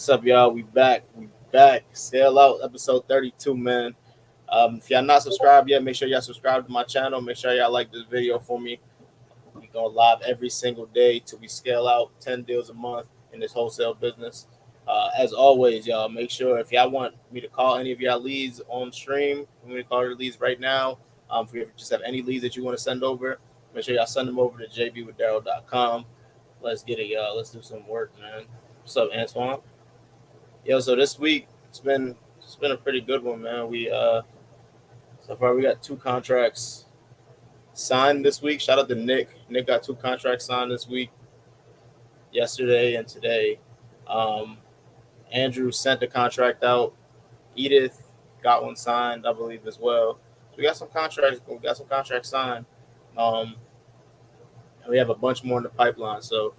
What's up, y'all? We back. We back. Scaleout episode 32, man. If y'all not subscribed yet, make sure y'all subscribe to my channel. Make sure y'all like this video for me. We go live every single day till we scale out 10 deals a month in this wholesale business. As always, y'all, make sure if y'all want me to call any of y'all leads on stream, I'm going to call your leads right now. If you just have any leads that you want to send over, make sure y'all send them over to jbwithdaryl.com. Let's get it, y'all. Let's do some work, man. What's up, Antoine? Yo, so this week it's been a pretty good one, man. So far we got 2 contracts signed this week. Shout out to Nick. Nick got 2 contracts signed this week, yesterday and today. Andrew sent the contract out. Edith got one signed, I believe, as well. So we got some contracts. We got some contracts signed. And we have a bunch more in the pipeline. So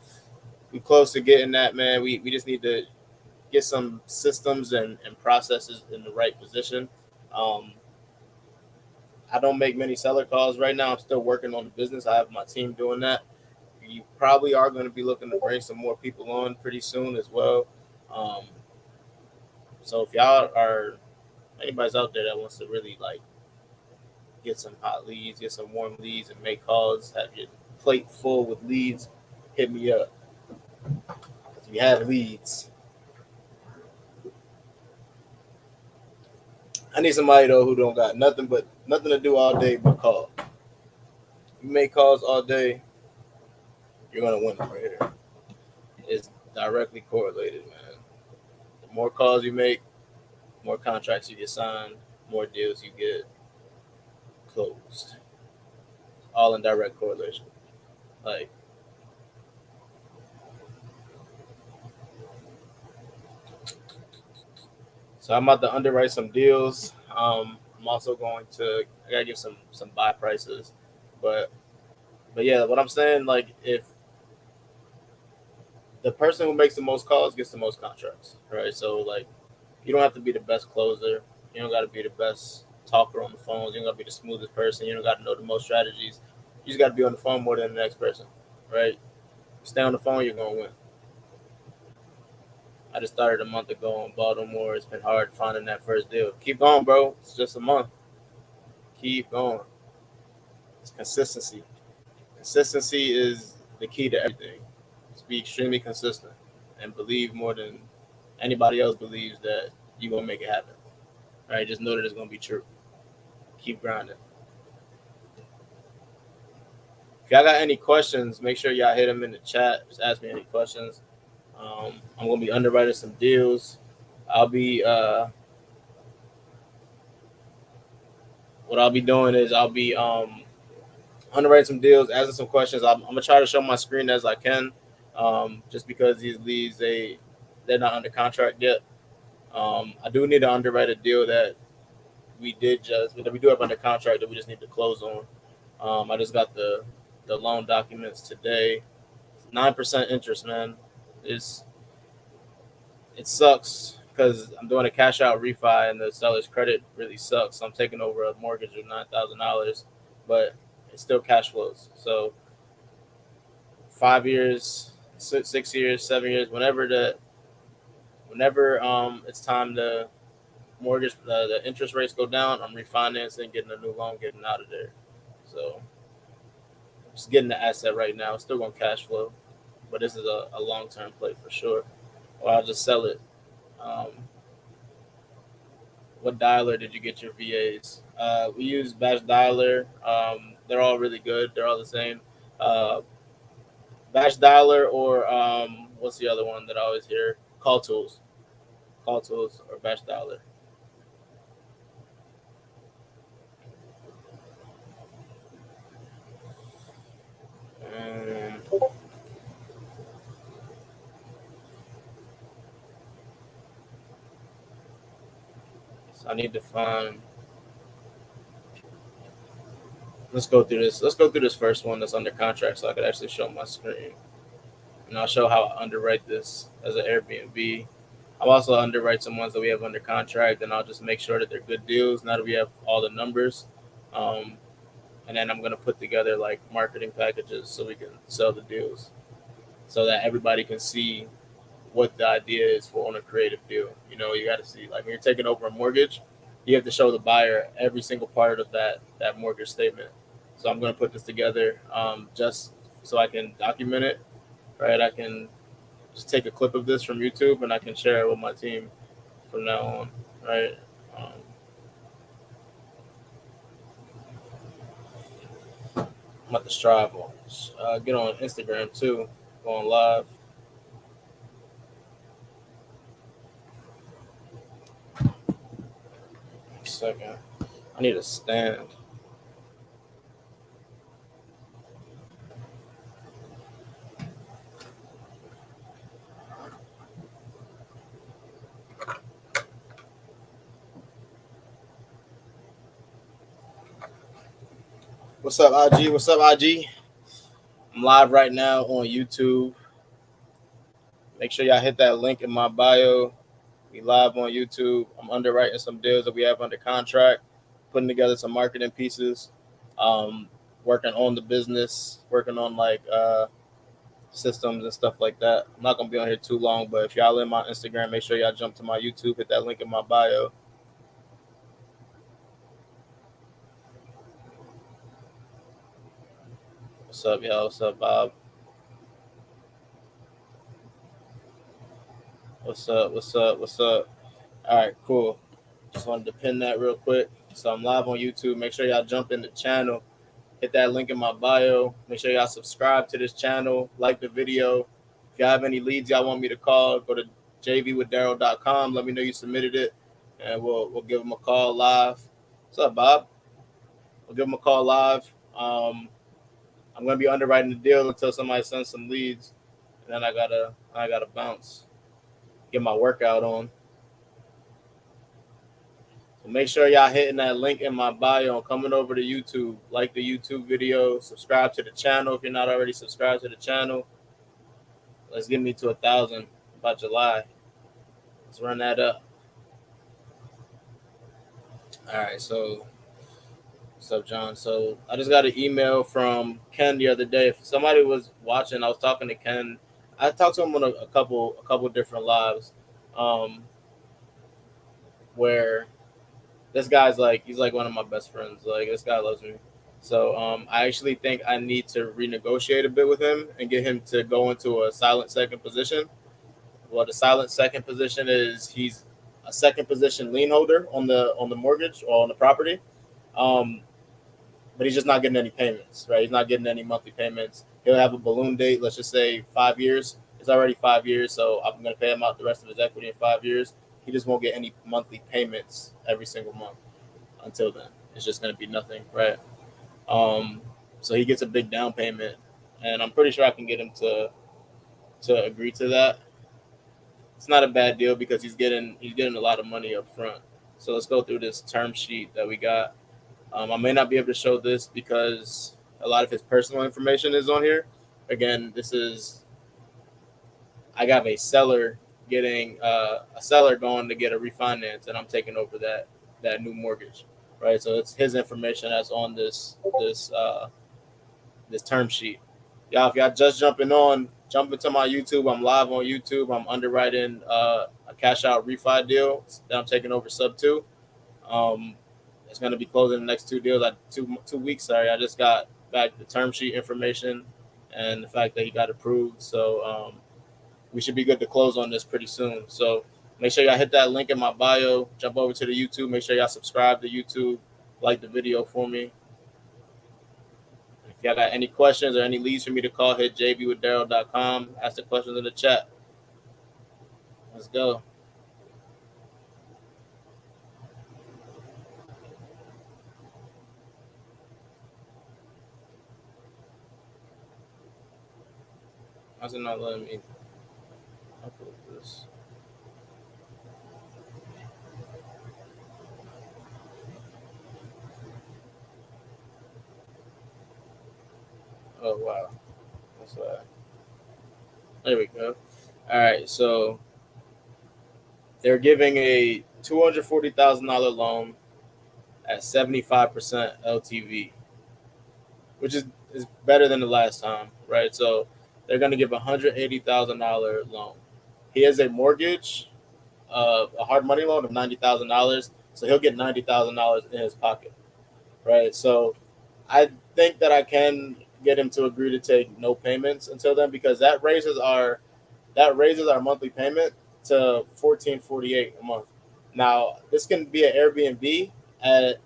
we close to getting that, man. We just need to get some systems and processes in the right position. I don't make many seller calls right now. I'm still working on the business. I have my team doing that. You probably are going to be looking to bring some more people on pretty soon as well. So if y'all are anybody's out there that wants to really like get some hot leads, get some warm leads, and make calls, have your plate full with leads, hit me up. If you have leads, I need somebody though who don't got nothing to do all day but call. You make calls all day, you're gonna win right here. It's directly correlated, man. The more calls you make, more contracts you get signed, more deals you get closed. All in direct correlation. Like, so I'm about to underwrite some deals. I'm also going to I gotta give some buy prices, but yeah, what I'm saying, like, if the person who makes the most calls gets the most contracts, right? So like, you don't have to be the best closer. You don't got to be the best talker on the phones. You don't got to be the smoothest person. You don't got to know the most strategies. You just got to be on the phone more than the next person, right? Stay on the phone, you're gonna win. I just started a month ago in Baltimore. It's been hard finding that first deal. Keep going, bro. It's just a month. Keep going. It's consistency. Consistency is the key to everything. Just be extremely consistent and believe more than anybody else believes that you're gonna make it happen. All right, just know that it's gonna be true. Keep grinding. If y'all got any questions, make sure y'all hit them in the chat. Just ask me any questions. I'm gonna be underwriting some deals. I'll be what I'll be doing is I'll be underwriting some deals, asking some questions. I'm gonna try to show my screen as I can, just because these leads they're not under contract yet. I do need to underwrite a deal that we do have under contract that we just need to close on. I just got the loan documents today. 9% interest, man. It sucks because I'm doing a cash out refi and the seller's credit really sucks. So I'm taking over a mortgage of $9,000, but it still cash flows. So 5 years, 6 years, 7 years, whenever it's time to mortgage, the interest rates go down, I'm refinancing, getting a new loan, getting out of there. So just getting the asset right now. It's still going to cash flow, but this is a long-term play for sure. Or I'll just sell it. What dialer did you get your VAs? We use Batch Dialer. They're all really good. They're all the same. Batch Dialer or what's the other one that I always hear? Call Tools. Call Tools or Batch Dialer. So I need to find. Let's go through this. Let's go through this first one that's under contract so I could actually show my screen. And I'll show how I underwrite this as an Airbnb. I'll also underwrite some ones that we have under contract, and I'll just make sure that they're good deals now that we have all the numbers. And then I'm going to put together like marketing packages so we can sell the deals so that everybody can see what the idea is for on a creative deal. You know, you got to see, like when you're taking over a mortgage, you have to show the buyer every single part of that mortgage statement. So I'm going to put this together just so I can document it, right? I can just take a clip of this from YouTube and I can share it with my team from now on, right? Um, I'm at the Strive. Get on Instagram too, going live. Second, I need a stand. What's up, IG? What's up, IG? I'm live right now on YouTube. Make sure y'all hit that link in my bio. We live on YouTube. I'm underwriting some deals that we have under contract, putting together some marketing pieces, working on the business, working on like systems and stuff like that. I'm not gonna be on here too long, but if y'all in my Instagram, make sure y'all jump to my YouTube, hit that link in my bio. What's up, y'all? What's up, Bob? What's up? What's up? What's up? All right, cool. Just wanted to pin that real quick. So I'm live on YouTube. Make sure y'all jump in the channel. Hit that link in my bio. Make sure y'all subscribe to this channel. Like the video. If y'all have any leads y'all want me to call, go to jvwithdaryl.com. Let me know you submitted it, and we'll give them a call live. What's up, Bob? We'll give them a call live. I'm gonna be underwriting the deal until somebody sends some leads, and then I gotta bounce, get my workout on. So make sure y'all hitting that link in my bio and coming over to YouTube. Like the YouTube video, subscribe to the channel if you're not already subscribed to the channel. Let's get me to 1,000 by July. Let's run that up. All right, so what's up, John? So I just got an email from Ken the other day. If somebody was watching, I was talking to Ken. I talked to him on a couple different lives, where this guy's like, he's like one of my best friends. Like, this guy loves me. So I actually think I need to renegotiate a bit with him and get him to go into a silent second position. Well, the silent second position is he's a second position lien holder on the mortgage or on the property, but he's just not getting any payments. Right, he's not getting any monthly payments. He'll have a balloon date. Let's just say 5 years. It's already 5 years, so I'm going to pay him out the rest of his equity in 5 years. He just won't get any monthly payments every single month until then. It's just going to be nothing, right? So he gets a big down payment, and I'm pretty sure I can get him to agree to that. It's not a bad deal because he's getting a lot of money up front. So let's go through this term sheet that we got. I may not be able to show this because a lot of his personal information is on here. Again, I got a seller going to get a refinance, and I'm taking over that new mortgage, right? So it's his information that's on this term sheet. Y'all, if y'all just jumping on, jump into my YouTube. I'm live on YouTube. I'm underwriting a cash out refi deal that I'm taking over sub 2. It's going to be closing the next 2 deals. 2 weeks. Sorry, I just got back the term sheet information and the fact that he got approved. So we should be good to close on this pretty soon. So make sure y'all hit that link in my bio. Jump over to the YouTube. Make sure y'all subscribe to YouTube. Like the video for me. If y'all got any questions or any leads for me to call, hit jbwithdaryl.com. Ask the questions in the chat. Let's go. How's it not letting me upload this? Oh, wow. That's that. There we go. All right, so they're giving a $240,000 loan at 75% LTV, which is better than the last time, right? So they're going to give a $180,000 loan. he has a mortgage, a hard money loan of $90,000. So he'll get $90,000 in his pocket, right? So I think that I can get him to agree to take no payments until then, because that raises our monthly payment to $14.48 a month. Now this can be an Airbnb at,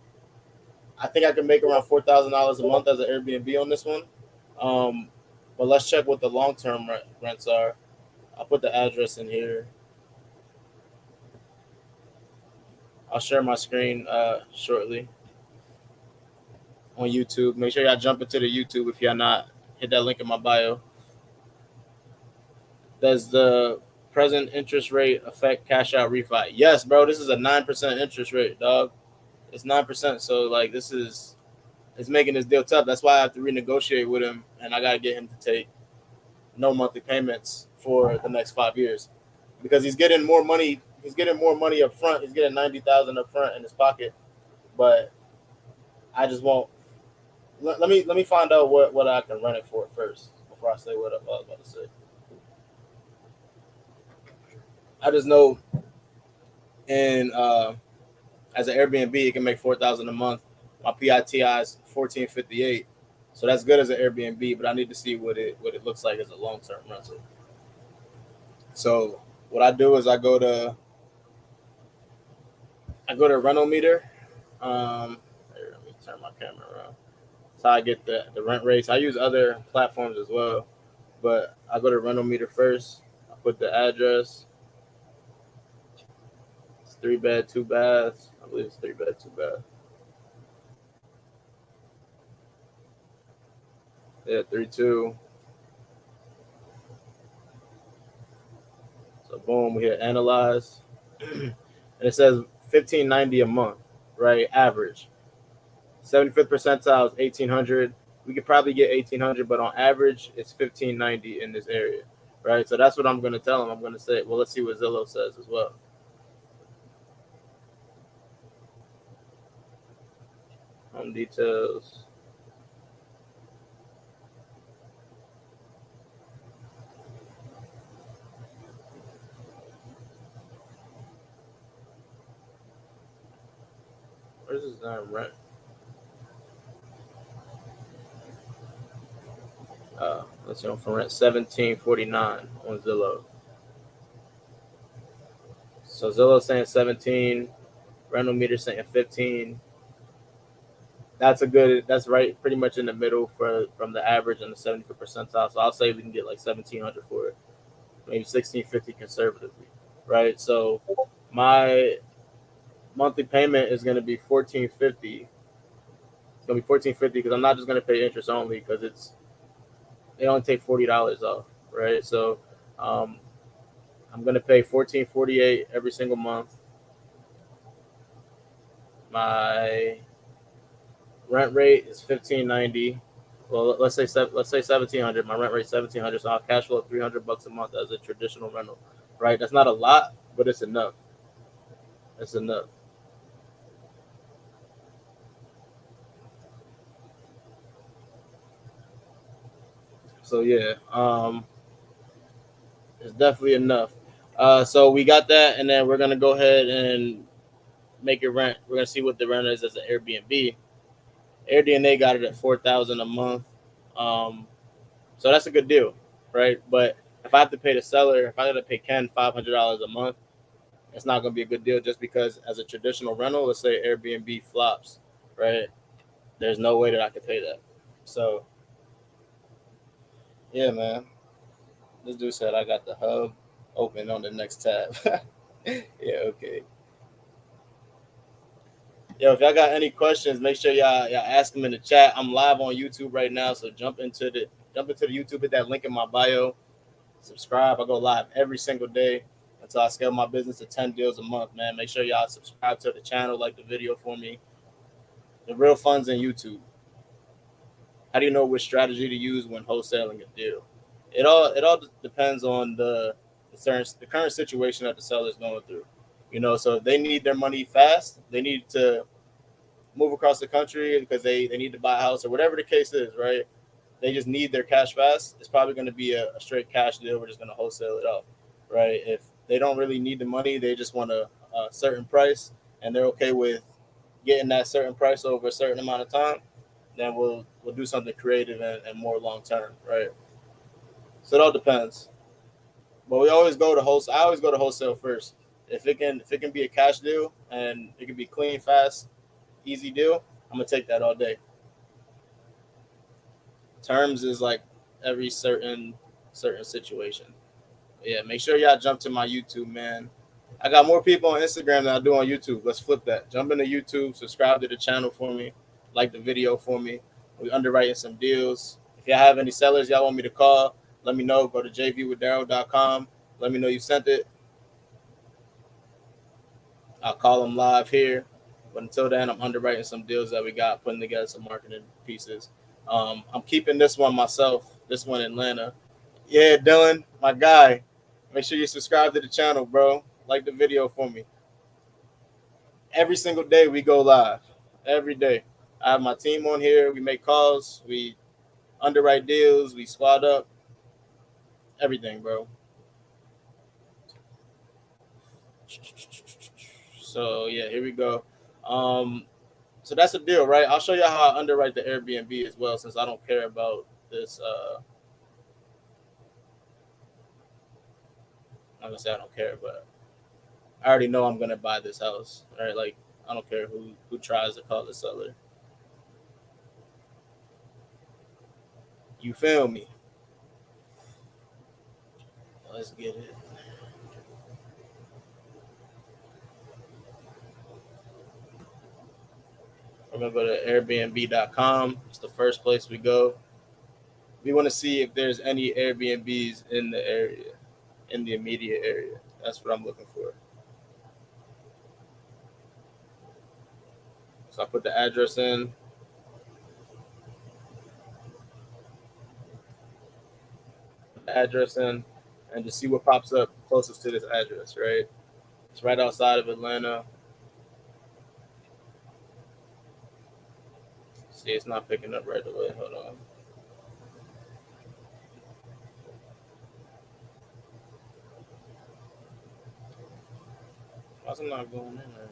I think I can make around $4,000 a month as an Airbnb on this one. Um, but let's check what the long term rents are. I'll put the address in here. I'll share my screen shortly on YouTube. Make sure y'all jump into the YouTube if y'all not. Hit that link in my bio. Does the present interest rate affect cash out refi? Yes, bro. This is a 9% interest rate, dog. It's 9%. So like it's making this deal tough. That's why I have to renegotiate with him, and I gotta get him to take no monthly payments for the next 5 years, because he's getting more money. He's getting more money up front. He's getting 90,000 up front in his pocket, but I just won't. Let me find out what I can rent it for first before I say what I was about to say. I just know, and as an Airbnb, it can make 4,000 a month. My PITI is 14.58, so that's good as an Airbnb. But I need to see what it looks like as a long term rental. So what I do is I go to rental meter. Here, let me turn my camera around. That's how I get the rent rates. I use other platforms as well, but I go to rental meter first. I put the address. It's 3 bed, 2 baths. I believe it's 3 bed, 2 bath. Yeah, 3.2. So boom, we hit analyze, and it says 1590 a month, right? Average. 75th percentile is 1800. We could probably get 1800, but on average, it's 1590 in this area, right? So that's what I'm gonna tell him. I'm gonna say, well, let's see what Zillow says as well. Home details. Where's this rent? Let's see, for rent 1749 on Zillow. So Zillow saying 17, rental meter saying 15. That's right, pretty much in the middle from the average and the 75th percentile. So I'll say we can get like 1,700 for it, maybe 1,650 conservatively, right? So my monthly payment is going to be 1,450. It's going to be 1,450 because I'm not just going to pay interest only, because they only take $40 off, right? So I'm going to pay 1448 every single month. My rent rate is 1590. Well, let's say 1700. My rent rate is 1700, so I'll cash flow $300 a month as a traditional rental, right? That's not a lot, but it's enough. It's enough. So yeah, it's definitely enough. So we got that, and then we're gonna go ahead and make it rent. We're gonna see what the rent is as an Airbnb. Airbnb got it at 4,000 a month. So that's a good deal, right? But if I have to pay the seller, if I have to pay Ken $500 a month, it's not going to be a good deal, just because as a traditional rental, let's say Airbnb flops, right? There's no way that I could pay that. So, yeah, man. This dude said I got the hub open on the next tab. Yeah, okay. Yo, if y'all got any questions, make sure y'all ask them in the chat. I'm live on YouTube right now, so jump into the YouTube, hit that link in my bio, subscribe. I go live every single day until I scale my business to 10 deals a month, man. Make sure y'all subscribe to the channel, like the video for me. The real fun's in YouTube. How do you know which strategy to use when wholesaling a deal? It all depends on the current situation that the seller is going through. So if they need their money fast, they need to move across the country because they need to buy a house or whatever the case is, right? They just need their cash fast. It's probably going to be a straight cash deal. We're just going to wholesale it off. right? If they don't really need the money, they just want a certain price, and they're okay with getting that certain price over a certain amount of time, then we'll do something creative and more long term, right? So it all depends. But we always go to wholesale. I always go to wholesale first. If it can be a cash deal and it can be clean, fast, easy deal, I'm gonna take that all day. Terms is like every certain situation. Yeah, make sure y'all jump to my YouTube, man. I got more people on Instagram than I do on YouTube. Let's flip that. Jump into YouTube, subscribe to the channel for me, like the video for me. We underwriting some deals. If y'all have any sellers y'all want me to call, let me know. Go to jvwithdaryl.com. Let me know you sent it. I'll call them live here. But until then, I'm underwriting some deals that we got, putting together some marketing pieces. I'm keeping this one myself, this one in Atlanta. Yeah, Dylan, my guy. Make sure you subscribe to the channel, bro. Like the video for me. Every single day we go live. Every day. I have my team on here. We make calls. We underwrite deals. We squad up. Everything, bro. So yeah, here we go. Um, so that's the deal, right? I'll show you how I underwrite the Airbnb as well, since I don't care about this. I'm gonna say I don't care, but I already know I'm gonna buy this house, right? Like I don't care who tries to call the seller. You feel me? Let's get it. Remember to Airbnb.com. It's the first place we go. We want to see if there's any Airbnbs in the area, in the immediate area. That's what I'm looking for. So I put the address in, and just see what pops up closest to this address, right? It's right outside of Atlanta. See, it's not picking up right away. Hold on. Why's it not going in there?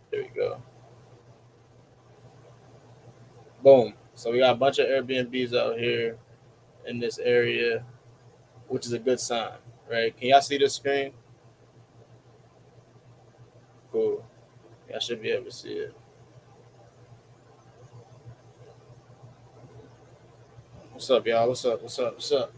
There we go. Boom. So we got a bunch of Airbnbs out here in this area, which is a good sign, right? Can y'all see this screen? Cool. Y'all should be able to see it. What's up, y'all? What's up? What's up? What's up?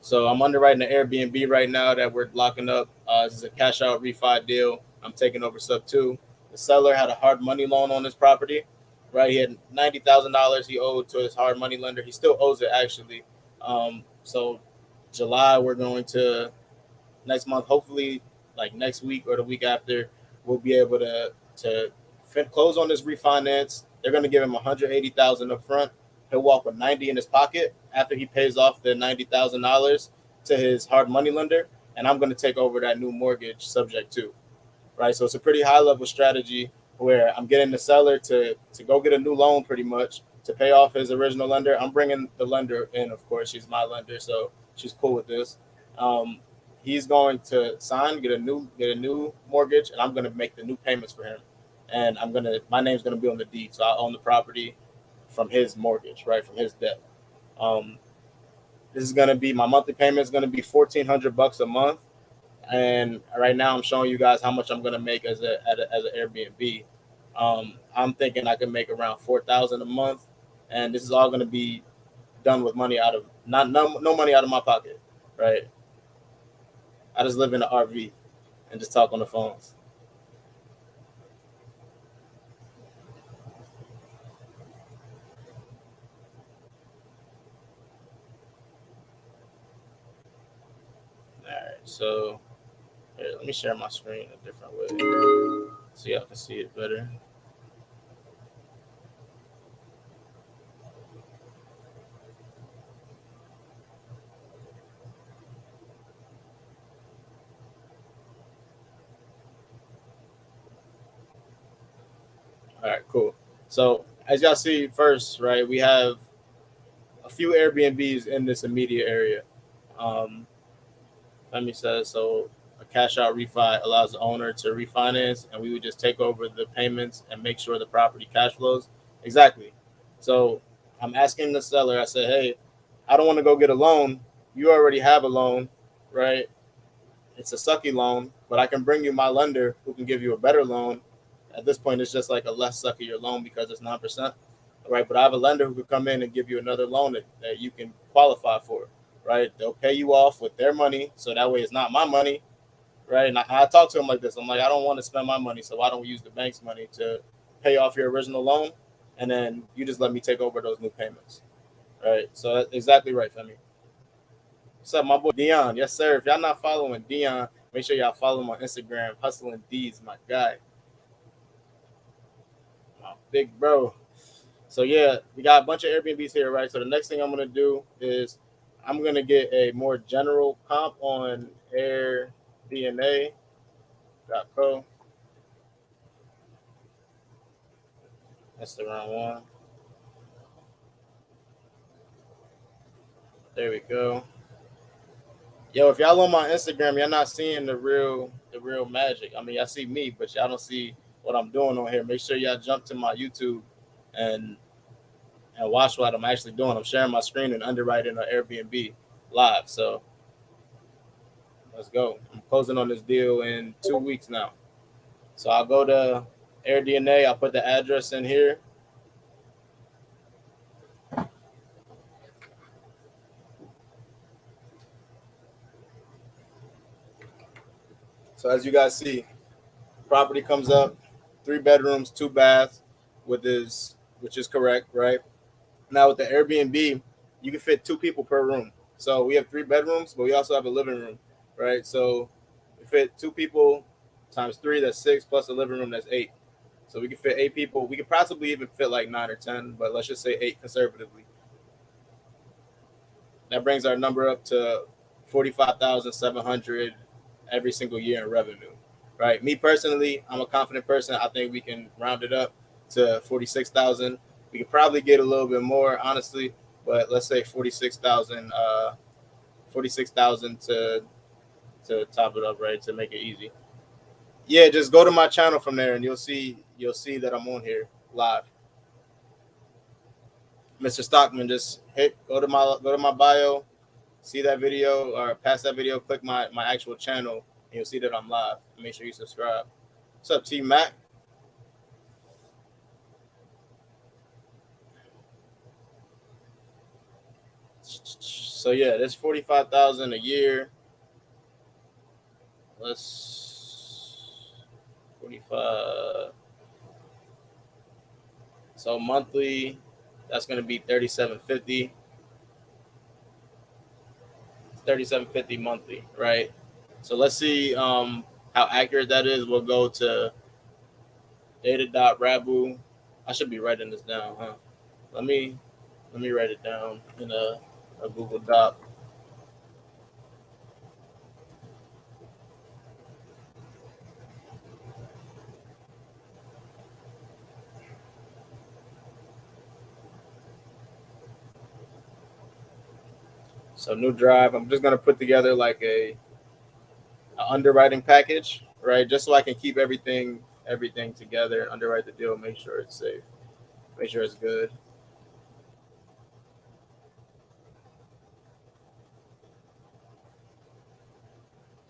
So I'm underwriting the Airbnb right now that we're locking up. This is a cash out refi deal. I'm taking over sub two. The seller had a hard money loan on this property, right? He had $90,000 he owed to his hard money lender. He still owes it actually. So July we're going to next month, hopefully like next week or the week after, we'll be able to close on this refinance. They're going to give him 180,000 up front. He'll walk with 90 in his pocket after he pays off the $90,000 to his hard money lender, and I'm going to take over that new mortgage subject to, right? So it's a pretty high level strategy where I'm getting the seller to go get a new loan pretty much to pay off his original lender. I'm bringing the lender in, of course. She's my lender, so she's cool with this. Um, he's going to sign, get a new mortgage, and I'm going to make the new payments for him. And my name's gonna be on the deed, so I own the property from his mortgage, right, from his debt. Um, this is gonna be my monthly payment is gonna be $1,400 a month, and right now I'm showing you guys how much I'm gonna make as an Airbnb. I'm thinking I can make around 4,000 a month, and this is all gonna be done with money out of not no money out of my pocket, right? I just live in an RV and just talk on the phones. All right, so here, let me share my screen a different way so y'all can see it better. All All right, cool. So as y'all see first, right, we have a few Airbnbs in this immediate area. Femi says so. A cash out refi allows the owner to refinance, and we would just take over the payments and make sure the property cash flows. Exactly. So I'm asking the seller. I said, hey, I don't want to go get a loan. You already have a loan, right? It's a sucky loan, but I can bring you my lender who can give you a better loan. At this point, it's just like a less suckier loan because it's 9%, right? But I have a lender who could come in and give you another loan that you can qualify for, right? They'll pay you off with their money, so that way it's not my money, right? And I talk to them like this. I'm like, I don't want to spend my money, so why don't we use the bank's money to pay off your original loan, and then you just let me take over those new payments, right? So that's exactly right, Femi. What's up, my boy Dion? Yes, sir. If y'all not following Dion, make sure y'all follow him on Instagram. Hustling D's, my guy, my big bro. So yeah, we got a bunch of Airbnbs here, right? So the next thing I'm gonna do is I'm gonna get a more general comp on AirDNA.co. That's the wrong one. There we go. Yo, if y'all on my Instagram, y'all not seeing the real magic. I mean, y'all see me, but y'all don't see what I'm doing on here. Make sure y'all jump to my YouTube and watch what I'm actually doing. I'm sharing my screen and underwriting an Airbnb live. So let's go. I'm closing on this deal in 2 weeks now. So I'll go to AirDNA. I'll put the address in here. So as you guys see, property comes up, 3 bedrooms, 2 baths, which is correct, right? Now with the Airbnb, you can fit 2 people per room. So we have 3 bedrooms, but we also have a living room, right? So we fit 2 people times 3, that's 6, plus a living room, that's 8. So we can fit 8 people. We could possibly even fit like 9 or 10, but let's just say 8 conservatively. That brings our number up to 45,700 every single year in revenue, right? Me personally, I'm a confident person. I think we can round it up to 46,000. We could probably get a little bit more, honestly, but let's say 46,000. 46,000 to top it up, right? To make it easy. Yeah, just go to my channel from there, and you'll see that I'm on here live. Mr. Stockman, just go to my bio, see that video or pass that video, click my actual channel, and you'll see that I'm live. Make sure you subscribe. What's up, T Mac? So yeah, that's 45,000 a year. Let's 45. So monthly, that's gonna be 3750. 3750 monthly, right? So let's see how accurate that is. We'll go to data.rabu. I should be writing this down, huh? Let me write it down in a Google Doc. So new drive. I'm just gonna put together like a underwriting package, right? Just so I can keep everything together and underwrite the deal, make sure it's safe, make sure it's good.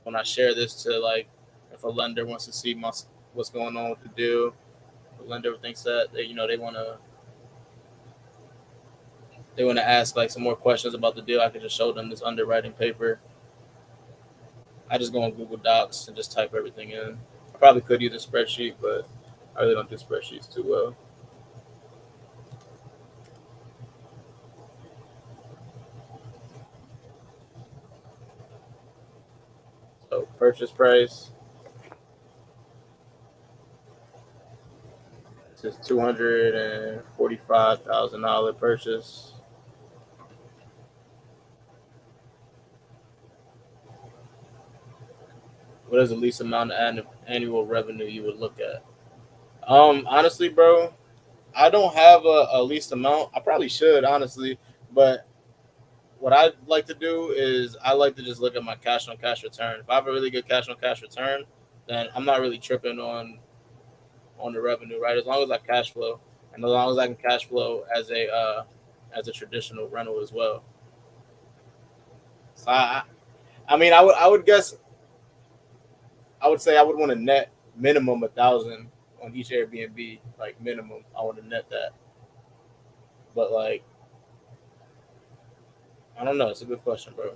When I share this to like, if a lender wants to see what's going on with the deal, the lender thinks that they want to ask like some more questions about the deal, I can just show them this underwriting paper. I just go on Google Docs and just type everything in. I probably could use a spreadsheet, but I really don't do spreadsheets too well. So purchase price, this is $245,000 purchase. What is the least amount of annual revenue you would look at? Honestly, bro, I don't have a least amount. I probably should, honestly, but what I like to do is I like to just look at my cash on cash return. If I have a really good cash on cash return, then I'm not really tripping on the revenue, right? As long as I cash flow, and as long as I can cash flow as a traditional rental as well. So I mean, I would guess I would say I would want to net minimum 1,000 on each Airbnb, like minimum. I want to net that, but like I don't know. It's a good question, bro.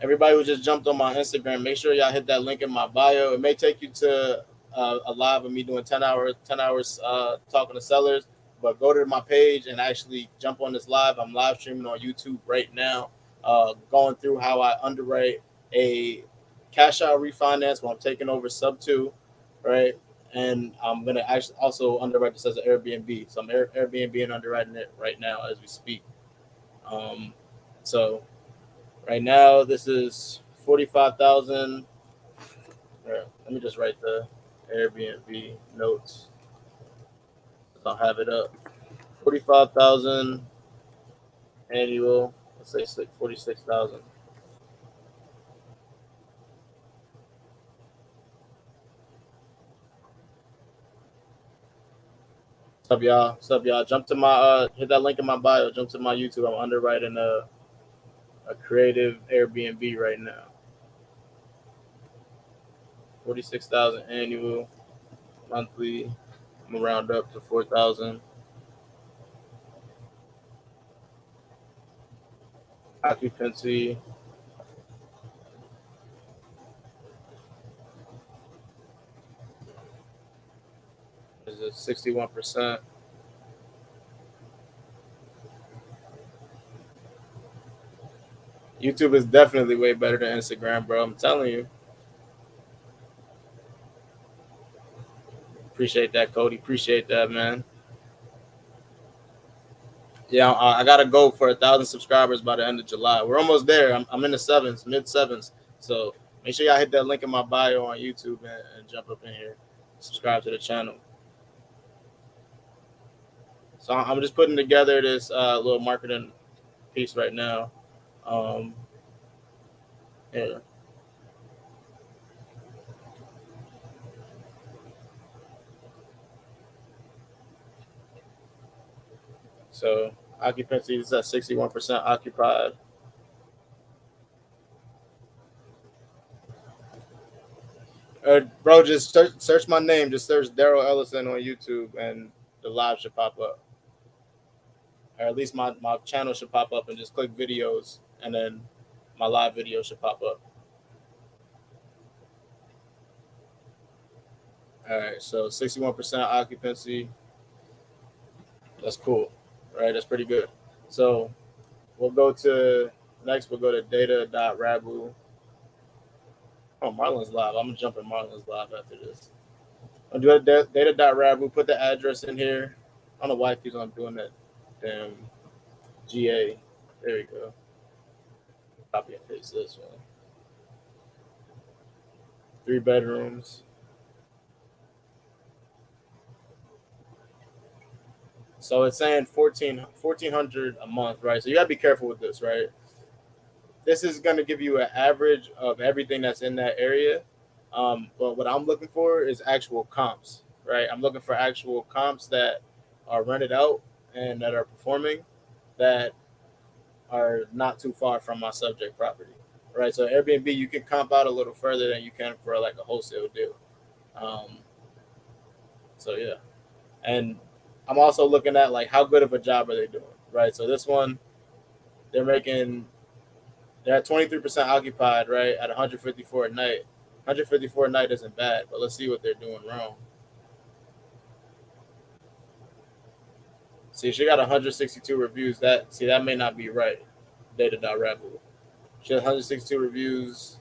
Everybody who just jumped on my Instagram, make sure y'all hit that link in my bio. It may take you to a live of me doing 10 hours talking to sellers, but go to my page and actually jump on this live. I'm live streaming on YouTube right now, going through how I underwrite a cash out refinance when I'm taking over sub two, right? And I'm gonna actually also underwrite this as an Airbnb. So I'm Airbnb and underwriting it right now as we speak. Um, so right now, this is 45,000. Let me just write the Airbnb notes. I'll have it up. 45,000 annual. Let's say 46,000. What's up, y'all? What's up, y'all? Jump to my hit that link in my bio. Jump to my YouTube. I'm underwriting a creative Airbnb right now. 46,000 annual, monthly. I'm gonna round up to 4,000. Occupancy is at 61%. YouTube is definitely way better than Instagram, bro. I'm telling you. Appreciate that, Cody. Appreciate that, man. Yeah, I gotta go for 1,000 subscribers by the end of July. We're almost there. I'm in the sevens, mid sevens. So make sure y'all hit that link in my bio on YouTube and jump up in here. Subscribe to the channel. So I'm just putting together this little marketing piece right now. Um, yeah. So occupancy is at 61% occupied. Bro, just search my name. Just search Daryll Ellison on YouTube, and the live should pop up, or at least my channel should pop up, and just click videos, and then my live video should pop up. All right, so 61% occupancy. That's cool, right? That's pretty good. So we'll go to next. We'll go to data.rabu. Oh, Marlon's live. I'm gonna jump in Marlon's live after this. I'll do it data.rabu. Put the address in here. I don't know why it keeps on doing that. Damn GA. There we go. Copy and paste this one. 3 bedrooms. So it's saying 1,400 a month, right? So you gotta be careful with this, right? This is gonna give you an average of everything that's in that area. But what I'm looking for is actual comps, right? I'm looking for actual comps that are rented out and that are performing, that are not too far from my subject property, right? So Airbnb, you can comp out a little further than you can for like a wholesale deal. Um, so yeah, and I'm also looking at like how good of a job are they doing, right? So this one, they're making they're at 23% occupied, right? At 154 a night. 154 a night isn't bad, but let's see what they're doing wrong. See, she got 162 reviews. That may not be right. Data.rabu. She has 162 reviews,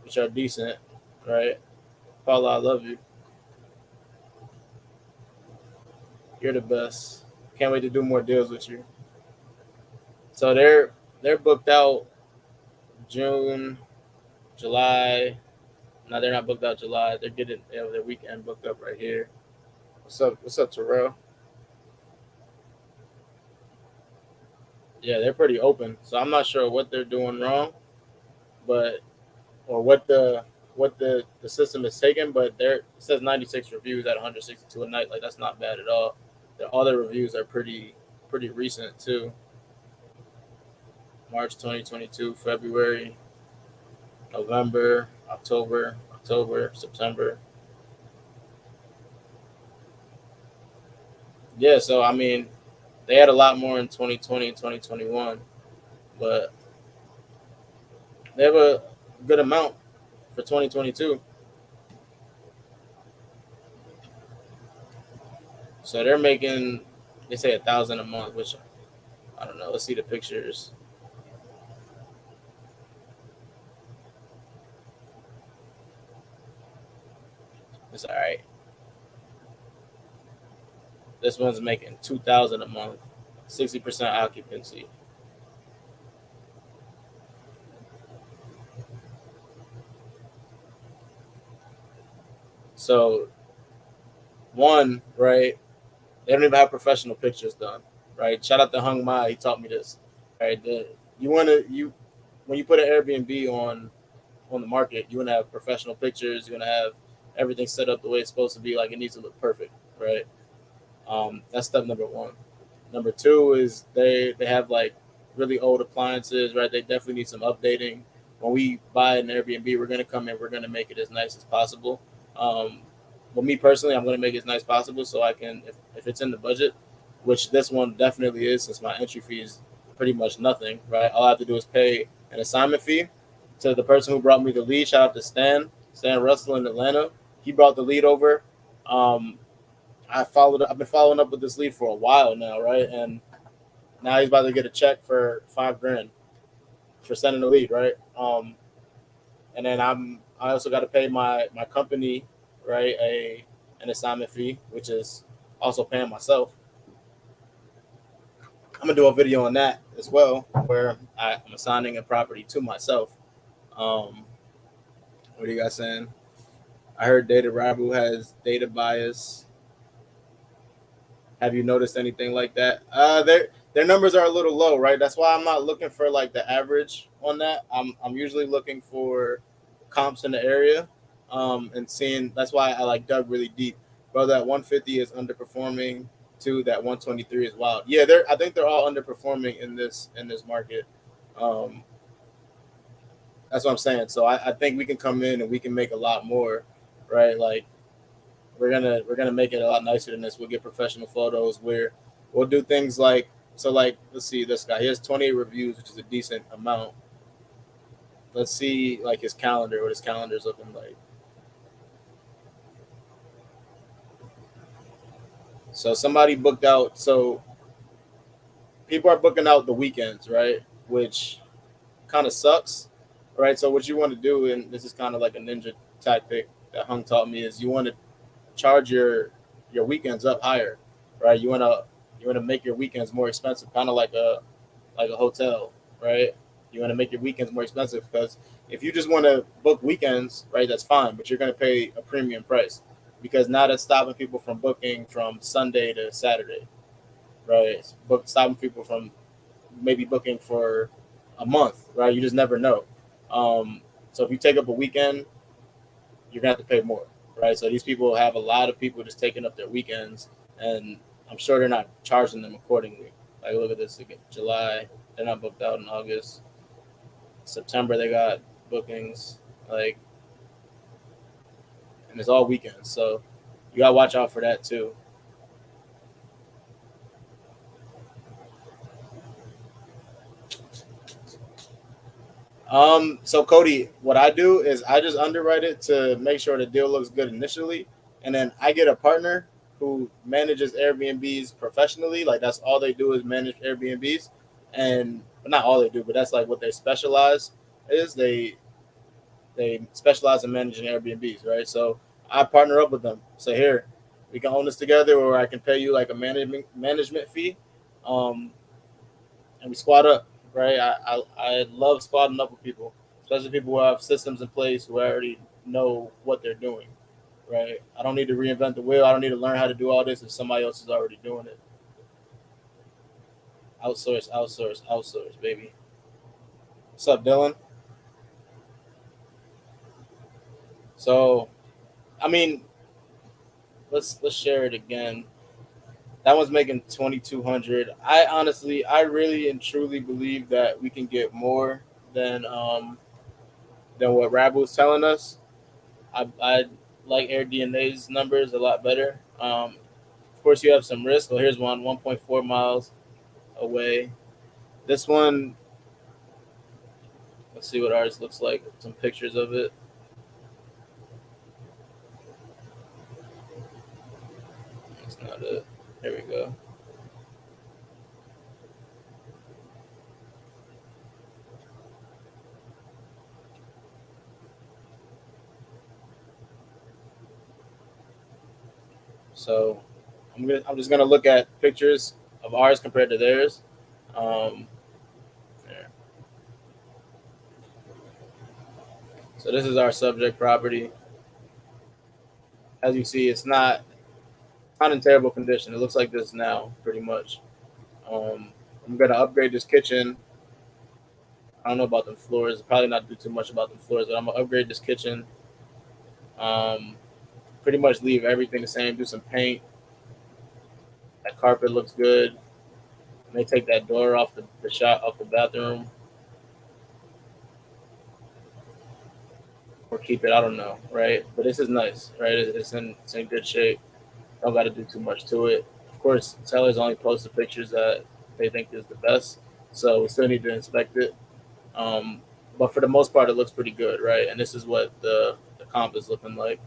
which are decent, right? Paula, I love you. You're the best. Can't wait to do more deals with you. So they're booked out June, July, No, they're not booked out July. They have their weekend booked up right here. What's up? What's up, Terrell? Yeah, they're pretty open. So I'm not sure what they're doing wrong, but or what the system is taking. But there it says 96 reviews at 162 a night. Like that's not bad at all. The other reviews are pretty recent too. March 2022, February, November, October, September. Yeah, so I mean, they had a lot more in 2020 and 2021, but they have a good amount for 2022. So they're making, they say 1,000 a month, which I don't know. Let's see the pictures. It's all right. This one's making 2,000 a month, 60% occupancy. So one, right? They don't even have professional pictures done, right? Shout out to Hung Ma, he taught me this, right? You want to you when you put an Airbnb on the market, you want to have professional pictures. You want to have everything set up the way it's supposed to be. Like it needs to look perfect, right? That's step number one. Number two is they have like really old appliances, right? They definitely need some updating. When we buy an Airbnb, we're gonna come in, we're gonna make it as nice as possible. Um, well, me personally, I'm gonna make it as nice as possible so I can, if it's in the budget, which this one definitely is, since my entry fee is pretty much nothing, right? All I have to do is pay an assignment fee to the person who brought me the lead. Shout out to Stan Russell in Atlanta. He brought the lead over. Um, I've been following up with this lead for a while now, right? And now he's about to get a check for $5,000 for sending the lead, right? And then I also got to pay my company, right, an assignment fee, which is also paying myself. I'm gonna do a video on that as well, where I'm assigning a property to myself. Um, what are you guys saying? I heard Data Rabu has data bias. Have you noticed anything like that? Their numbers are a little low, right? That's why I'm not looking for like the average on that. I'm usually looking for comps in the area, and seeing. That's why I like dug really deep. Bro, that 150 is underperforming. Too, that 123 is wild. Yeah, I think they're all underperforming in this market. Um, that's what I'm saying. So I think we can come in and we can make a lot more, right? Like we're gonna make it a lot nicer than this. We'll get professional photos. We'll do things like, so like, let's see, this guy, he has 28 reviews, which is a decent amount. Let's see like his calendar, what his calendar is looking like. So somebody booked out. So people are booking out the weekends, right? Which kind of sucks, right? So what you want to do, and this is kind of like a ninja tactic that Hung taught me, is you want to charge your weekends up higher, right? You want to make your weekends more expensive, kind of like a hotel, right? You want to make your weekends more expensive because if you just want to book weekends, right, that's fine, but you're going to pay a premium price because now that's stopping people from booking from Sunday to Saturday, right? It's stopping people from maybe booking for a month, right? You just never know. So if you take up a weekend, you're gonna have to pay more, right? So these people have a lot of people just taking up their weekends, and I'm sure they're not charging them accordingly. Like look at this again, July, they're not booked out in August. September they got bookings, like, and it's all weekends, so you gotta watch out for that too. So Cody, what I do is I just underwrite it to make sure the deal looks good initially, and then I get a partner who manages Airbnbs professionally. Like that's all they do is manage Airbnbs, and not all they do, but that's like what they specialize is. They specialize in managing Airbnbs, right? So I partner up with them. So here, we can own this together, or I can pay you like a management fee, um, and we squad up, right? I love squadding up with people. especially people who have systems in place who already know what they're doing, right? I don't need to reinvent the wheel. I don't need to learn how to do all this if somebody else is already doing it. Outsource, outsource, outsource, baby. What's up, Dylan? So, I mean, let's share it again. That one's making 2,200. I really and truly believe that we can get more than what Rabu's telling us. I like AirDNA's numbers a lot better. Of course, you have some risk. So here's 1.4 miles away. This one, let's see what ours looks like. Some pictures of it. That's not it. Here we go. So I'm just gonna look at pictures of ours compared to theirs. Um, there. So this is our subject property. As you see, it's not in terrible condition. It looks like this now, pretty much. I'm gonna upgrade this kitchen. I don't know about the floors. Probably not do too much about the floors, but I'm gonna upgrade this kitchen. Um, Pretty much leave everything the same. Do some paint. That carpet looks good. May take that door off the shot off the bathroom, or keep it. I don't know, right? But this is nice, right? It's in good shape. Don't got to do too much to it. Of course, sellers only post the pictures that they think is the best, so we still need to inspect it. Um, but for the most part, it looks pretty good, right? And this is what the comp is looking like.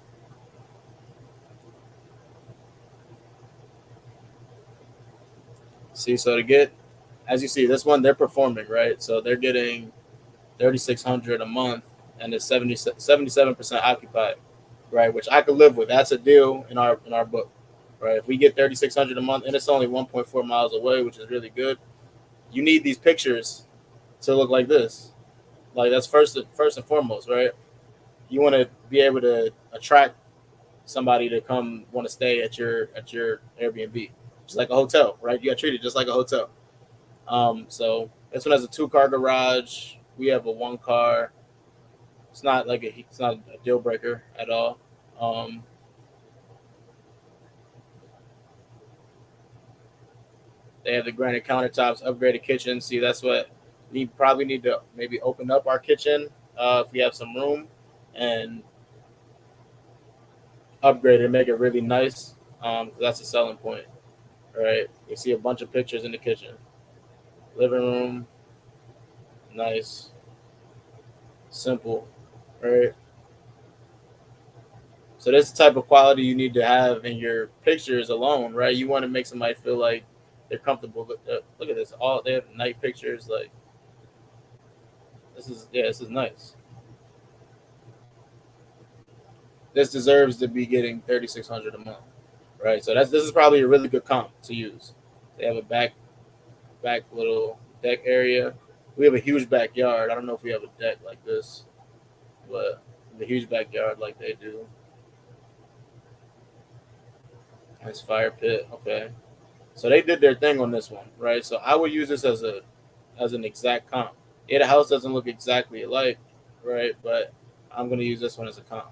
See, so to get, as you see, this one they're performing, right? So they're getting 3,600 a month, and it's 77% occupied, right? Which I could live with. That's a deal in our book, right? If we get 3,600 a month, and it's only 1.4 miles away, which is really good. You need these pictures to look like this. Like that's first and foremost, right? You want to be able to attract somebody to come want to stay at your Airbnb, just like a hotel, right? You got treated just like a hotel. So this one has a 2 car garage. We have a 1 car. It's not a deal breaker at all. Um, they have the granite countertops, upgraded kitchen. See, that's what we probably need to maybe open up our kitchen if we have some room and upgrade it, make it really nice. 'Cause that's a selling point, right? You see a bunch of pictures in the kitchen, living room, nice, simple, right? So this is the type of quality you need to have in your pictures alone, right? You want to make somebody feel like they're comfortable. Look at this. All they have night pictures. Like this is nice. This deserves to be getting 3,600 a month, right? So this is probably a really good comp to use. They have a back little deck area. We have a huge backyard. I don't know if we have a deck like this, but the huge backyard like they do. Nice fire pit. Okay. So they did their thing on this one, right? So I would use this as an exact comp. Yeah, the house doesn't look exactly alike, right? But I'm gonna use this one as a comp.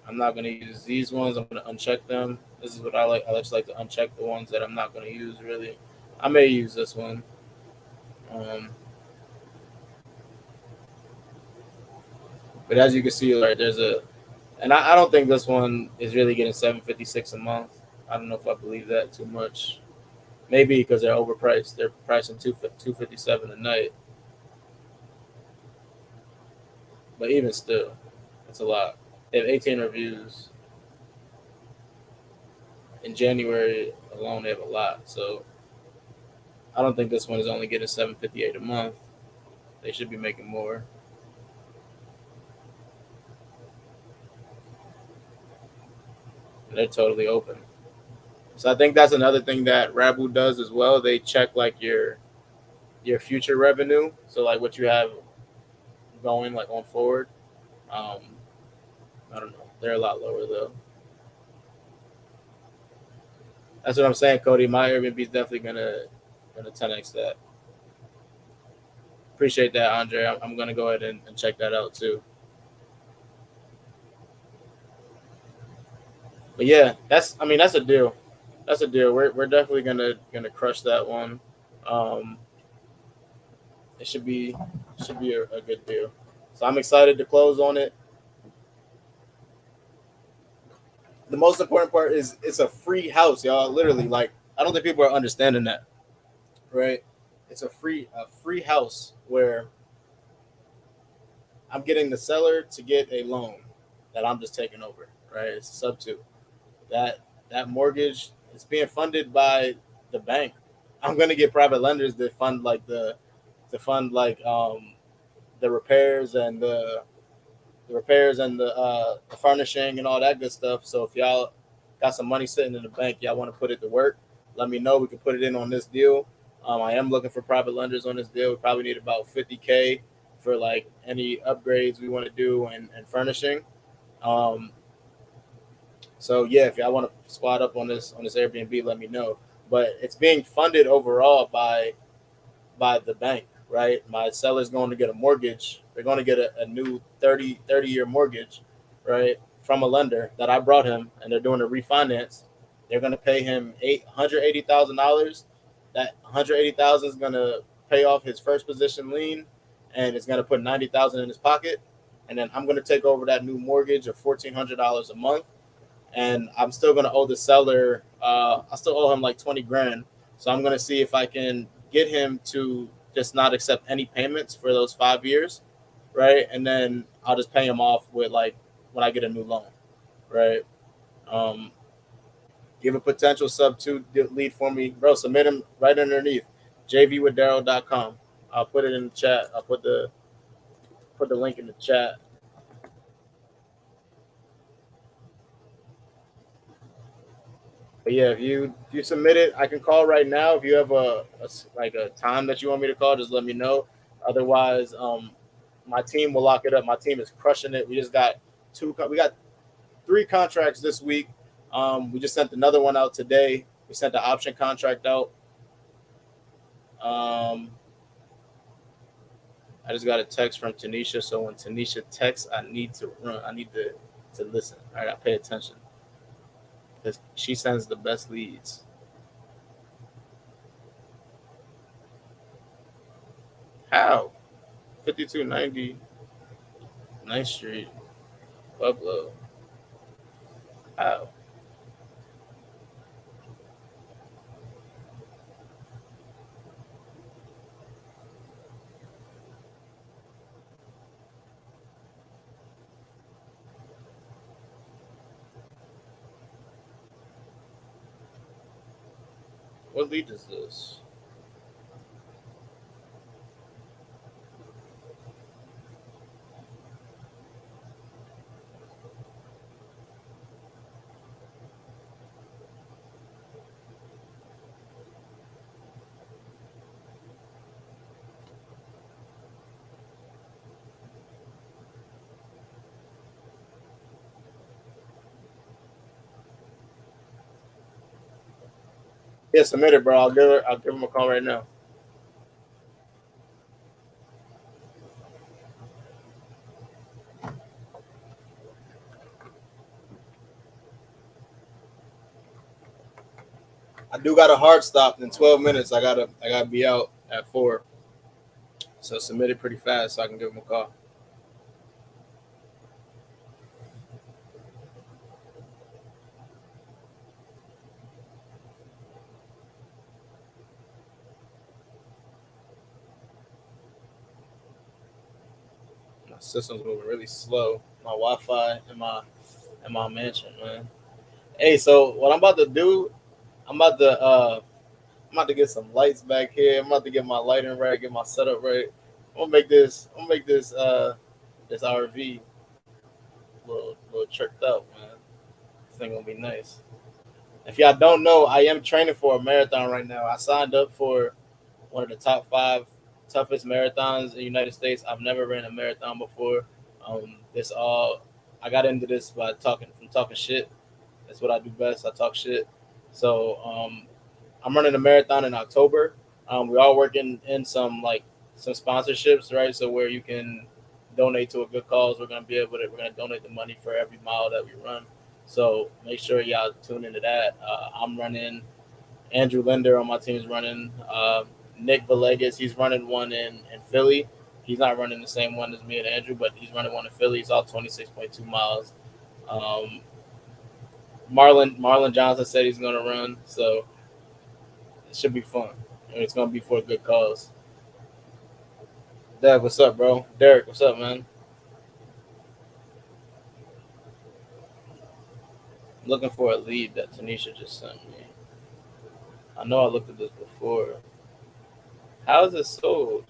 I'm not gonna use these ones. I'm gonna uncheck them. This is what I like. I just like to uncheck the ones that I'm not gonna use really. I may use this one. Um, but as you can see, like there's and I don't think this one is really getting 756 a month. I don't know if I believe that too much. Maybe because they're overpriced. They're pricing 257 a night. But even still, that's a lot. They have 18 reviews. In January alone, they have a lot. So I don't think this one is only getting 758 a month. They should be making more. They're totally open. So I think that's another thing that Rabu does as well. They check like your future revenue. So like what you have. going like on forward. I don't know. They're a lot lower though. That's what I'm saying, Cody. My Airbnb is definitely gonna 10x that. Appreciate that, Andre. I'm gonna go ahead and check that out too. But yeah, that's a deal. That's a deal. We're definitely gonna crush that one. Um, it should be a good deal. So I'm excited to close on it. The most important part is it's a free house, y'all. Literally, like I don't think people are understanding that, right? It's a free house where I'm getting the seller to get a loan that I'm just taking over, right? It's a sub two. That mortgage is being funded by the bank. I'm gonna get private lenders to fund the repairs and the furnishing and all that good stuff. So if y'all got some money sitting in the bank, y'all want to put it to work, let me know. We can put it in on this deal. I am looking for private lenders on this deal. We probably need about 50K for like any upgrades we want to do and furnishing. Um, so yeah, if y'all want to squat up on this Airbnb, let me know. But it's being funded overall by the bank, right? My seller's going to get a mortgage. They're going to get a new 30-year mortgage, right, from a lender that I brought him, and they're doing a refinance. They're going to pay him $880,000. That 180,000 is going to pay off his first position lien, and it's going to put 90,000 in his pocket. And then I'm going to take over that new mortgage of $1,400 a month, and I'm still going to owe the seller. I still owe him like 20 grand. So I'm going to see if I can get him to just not accept any payments for those 5 years, right? And then I'll just pay him off with like when I get a new loan, right? Um, Give a potential sub two lead for me, bro. Submit him right underneath jvwithdaryl.com. I'll put it in the chat. I'll put the link in the chat. But yeah, if you submit it, I can call right now. If you have like a time that you want me to call, just let me know. Otherwise, my team will lock it up. My team is crushing it. We got 3 contracts this week. We just sent another one out today. We sent the option contract out. Um, I just got a text from Tanisha. So when Tanisha texts, I need to run. I need to listen. All right, I pay attention because she sends the best leads. How? 5290 9th Street, Pueblo. How? What lead is this? Yeah, submit it, bro. I'll give him a call right now. I do got a hard stop in 12 minutes. I gotta be out at 4. So submit it pretty fast so I can give him a call. My system's moving really slow. My Wi-Fi in my mansion, man. Hey, so what I'm about to do, I'm about to uh I'm about to get some lights back here. I'm about to get my lighting right, get my setup right. I'm gonna make this RV a little tricked out, man. This thing gonna be nice. If y'all don't know, I am training for a marathon right now. I signed up for one of the top 5 toughest marathons in the United States. I've never ran a marathon before. This all I got into this by talking shit. That's what I do best. I talk shit. So I'm running a marathon in October. We're all working in some sponsorships, right? So where you can donate to a good cause. We're gonna donate the money for every mile that we run. So make sure y'all tune into that. I'm running. Andrew Linder on my team is running. Nick Villegas, he's running one in Philly. He's not running the same one as me and Andrew, but he's running one in Philly. It's all 26.2 miles. Um, Marlon Johnson said he's going to run, so it should be fun. And it's going to be for a good cause. Dev, what's up, bro? Derek, what's up, man? I'm looking for a lead that Tanisha just sent me. I know I looked at this before. How is it sold?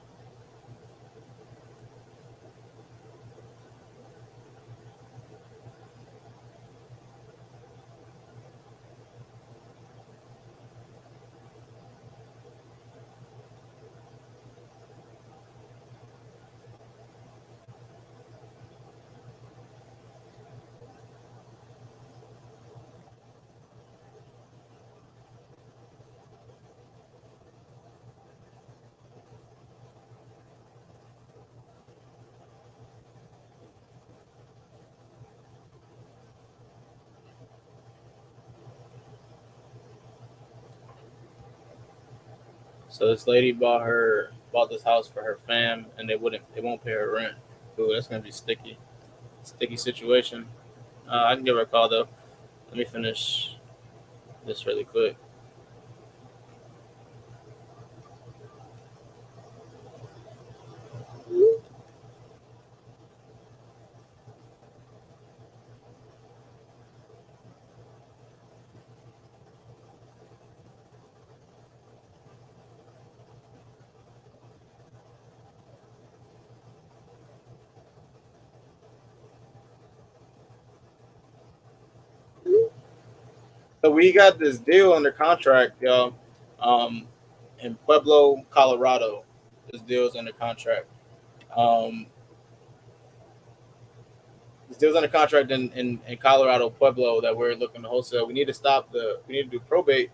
So this lady bought this house for her fam, and they won't pay her rent. Ooh, that's gonna be sticky situation. I can give her a call though. Let me finish this really quick. So we got this deal under contract, y'all. Um, in Pueblo, Colorado, this deal is under contract. Um, this deal's under contract in Colorado, Pueblo, that we're looking to wholesale. We need to do probate.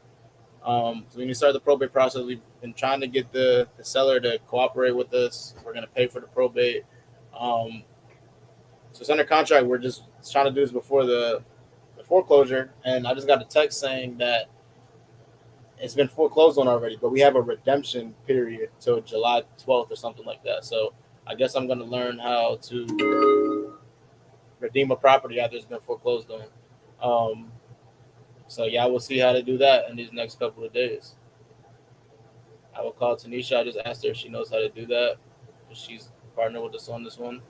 So we need to start the probate process. We've been trying to get the seller to cooperate with us. We're going to pay for the probate. Um, so it's under contract. We're just trying to do this before the foreclosure. And I just got a text saying that it's been foreclosed on already, but we have a redemption period till July 12th or something like that. So I guess I'm going to learn how to redeem a property after it's been foreclosed on. So yeah, we'll see how to do that in these next couple of days. I will call Tanisha. I just asked her if she knows how to do that. She's partnered with us on this one.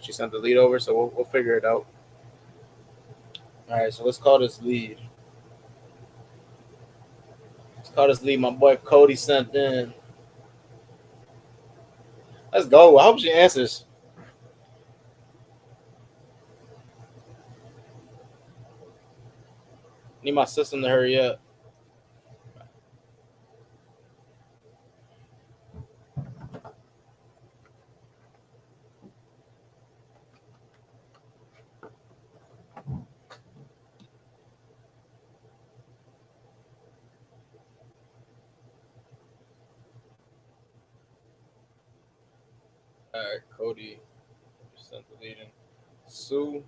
She sent the lead over, so we'll figure it out. All right, so let's call this lead. Let's call this lead. My boy Cody sent in. Let's go. I hope she answers. Need my system to hurry up. All right, Cody sent the lead in. Sue.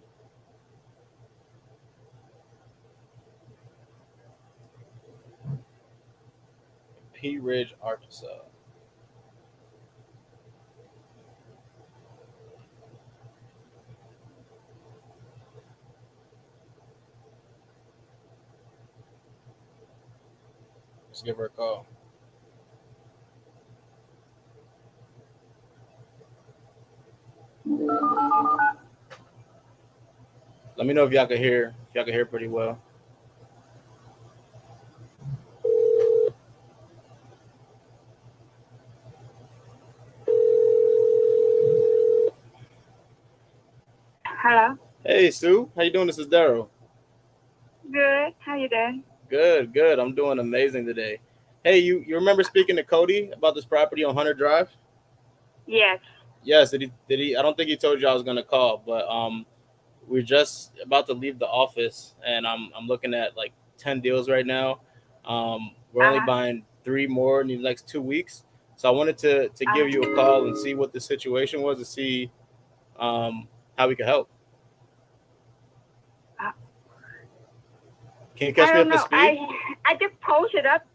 P Ridge, Arkansas. Let's give her a call. Let me know if y'all can hear. If y'all can hear pretty well. Hello. Hey Sue, how you doing? This is Daryll. Good. How you doing? Good, good. I'm doing amazing today. Hey, you remember speaking to Cody about this property on Hunter Drive? Yes. Yes. Did he? I don't think he told you I was gonna call, but we're just about to leave the office, and I'm looking at like 10 deals right now. We're only Uh-huh. buying 3 more in the next 2 weeks, so I wanted to give you a call and see what the situation was, to see how we could help. Uh, Can you I catch me don't up to know. speed? I just posted up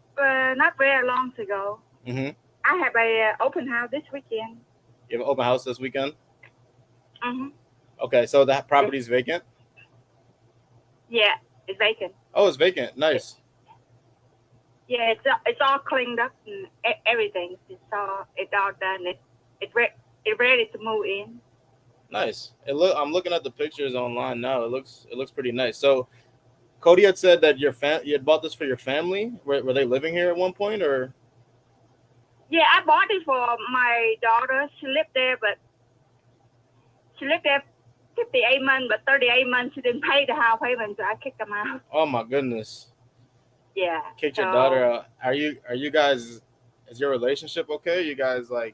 not very long ago. Mm-hmm. I have a open house this weekend. You have an open house this weekend? Mm-hmm. Okay, so that property is vacant. Yeah, it's vacant. Oh, it's vacant. Nice. Yeah, it's all cleaned up and everything. It's all done. It's ready to move in. Nice. I'm looking at the pictures online now. It looks pretty nice. So Cody had said that you had bought this for your family. Were they living here at one point, or? Yeah, I bought it for my daughter. She lived there 58 months, but 38 months she didn't pay the house payment, so I kicked them out. Oh my goodness. Yeah. Kicked So your daughter out. Are you guys? Is your relationship okay? You guys like?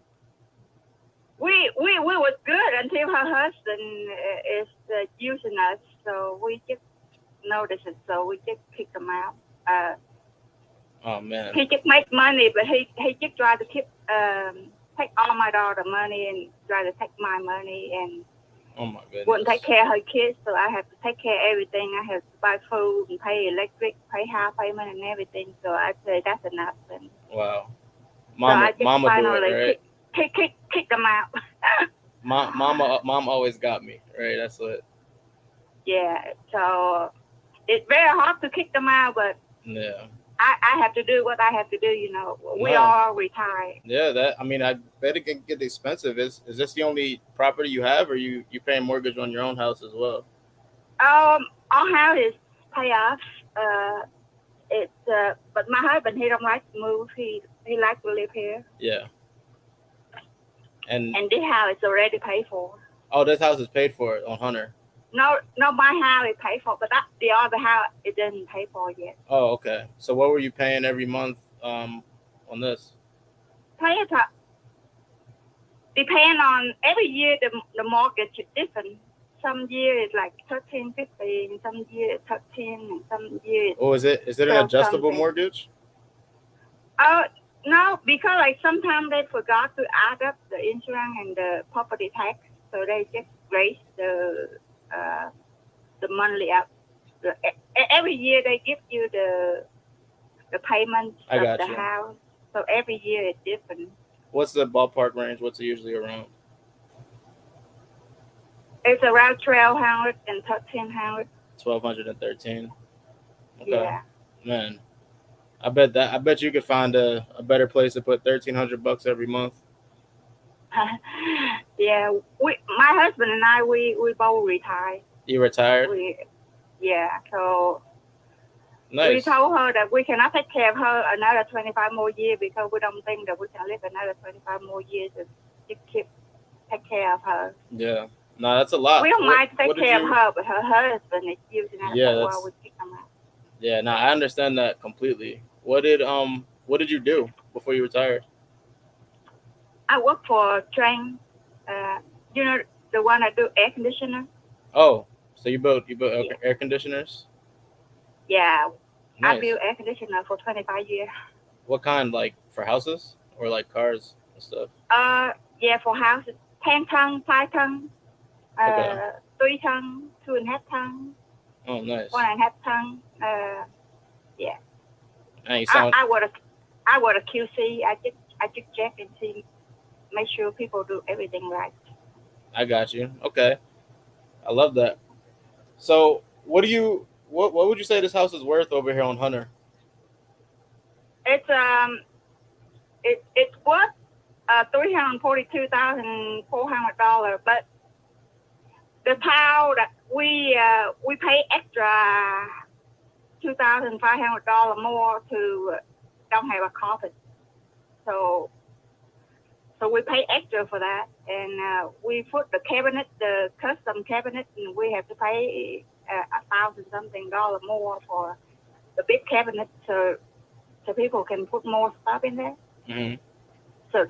we was good until her husband is using us, so we just noticed it, so we just kicked him out. Oh man. He just make money, but he just try to take all my daughter money and try to take my money and Oh my goodness. wouldn't take care of her kids, so I have to take care of everything. I have to buy food and pay electric, pay house payment and everything. So I say that's enough. And Wow. so I just Mama do finally it, right? kick them out. Mom always got me, right? That's what. Yeah. So it's very hard to kick them out, but Yeah. I have to do what I have to do. We No. are retired. Yeah. I bet it can get expensive. Is this the only property you have, or you paying mortgage on your own house as well? Our house is pay off. But my husband, he don't like to move. He likes to live here. Yeah. And this house is already paid for. oh, this house is paid for on Hunter. No, my house is paid for, but the other house it doesn't pay for yet. Oh, okay. So what were you paying every month on this? Depend on every year the mortgage is different. Some year it's like 13, 15, some year it's 13, and some year it's Oh, is it an adjustable mortgage? No, because like sometimes they forgot to add up the insurance and the property tax, so they just raise the monthly up. Every year they give you the payments of the house, so every year it's different. What's the ballpark range? What's it usually around? It's around 1,200 and 1,300. 1,200 and 13. Okay. Yeah. Man, I bet you could find a better place to put $1,300 every month. Yeah, my husband and I, we both retired. You retired? Yeah, so nice. We told her that we cannot take care of her another 25 more years because we don't think that we can live another 25 more years and just take care of her. Yeah, no, that's a lot. We don't mind to take care of her, but her husband is using that while we kick him out. Yeah, no, I understand that completely. What did you do before you retired? I work for Train, the one that do air conditioner. Oh, so you built air conditioners? Yeah, nice. I built air conditioner for 25 years. What kind, like for houses or like cars and stuff? Yeah, for houses, 10 ton, 5 ton, 3 ton, 2.5 ton. Oh, nice. 1.5 ton. Yeah. And I was a QC. I just check and see, make sure people do everything right. I got you. Okay, I love that. So, what would you say this house is worth over here on Hunter? It's worth $342,400, but the tile that we pay extra $2,500 more to don't have a carpet, so we pay extra for that, and we put the custom cabinet, and we have to pay $1,000 something more for the big cabinet to so people can put more stuff in there. Mm-hmm. So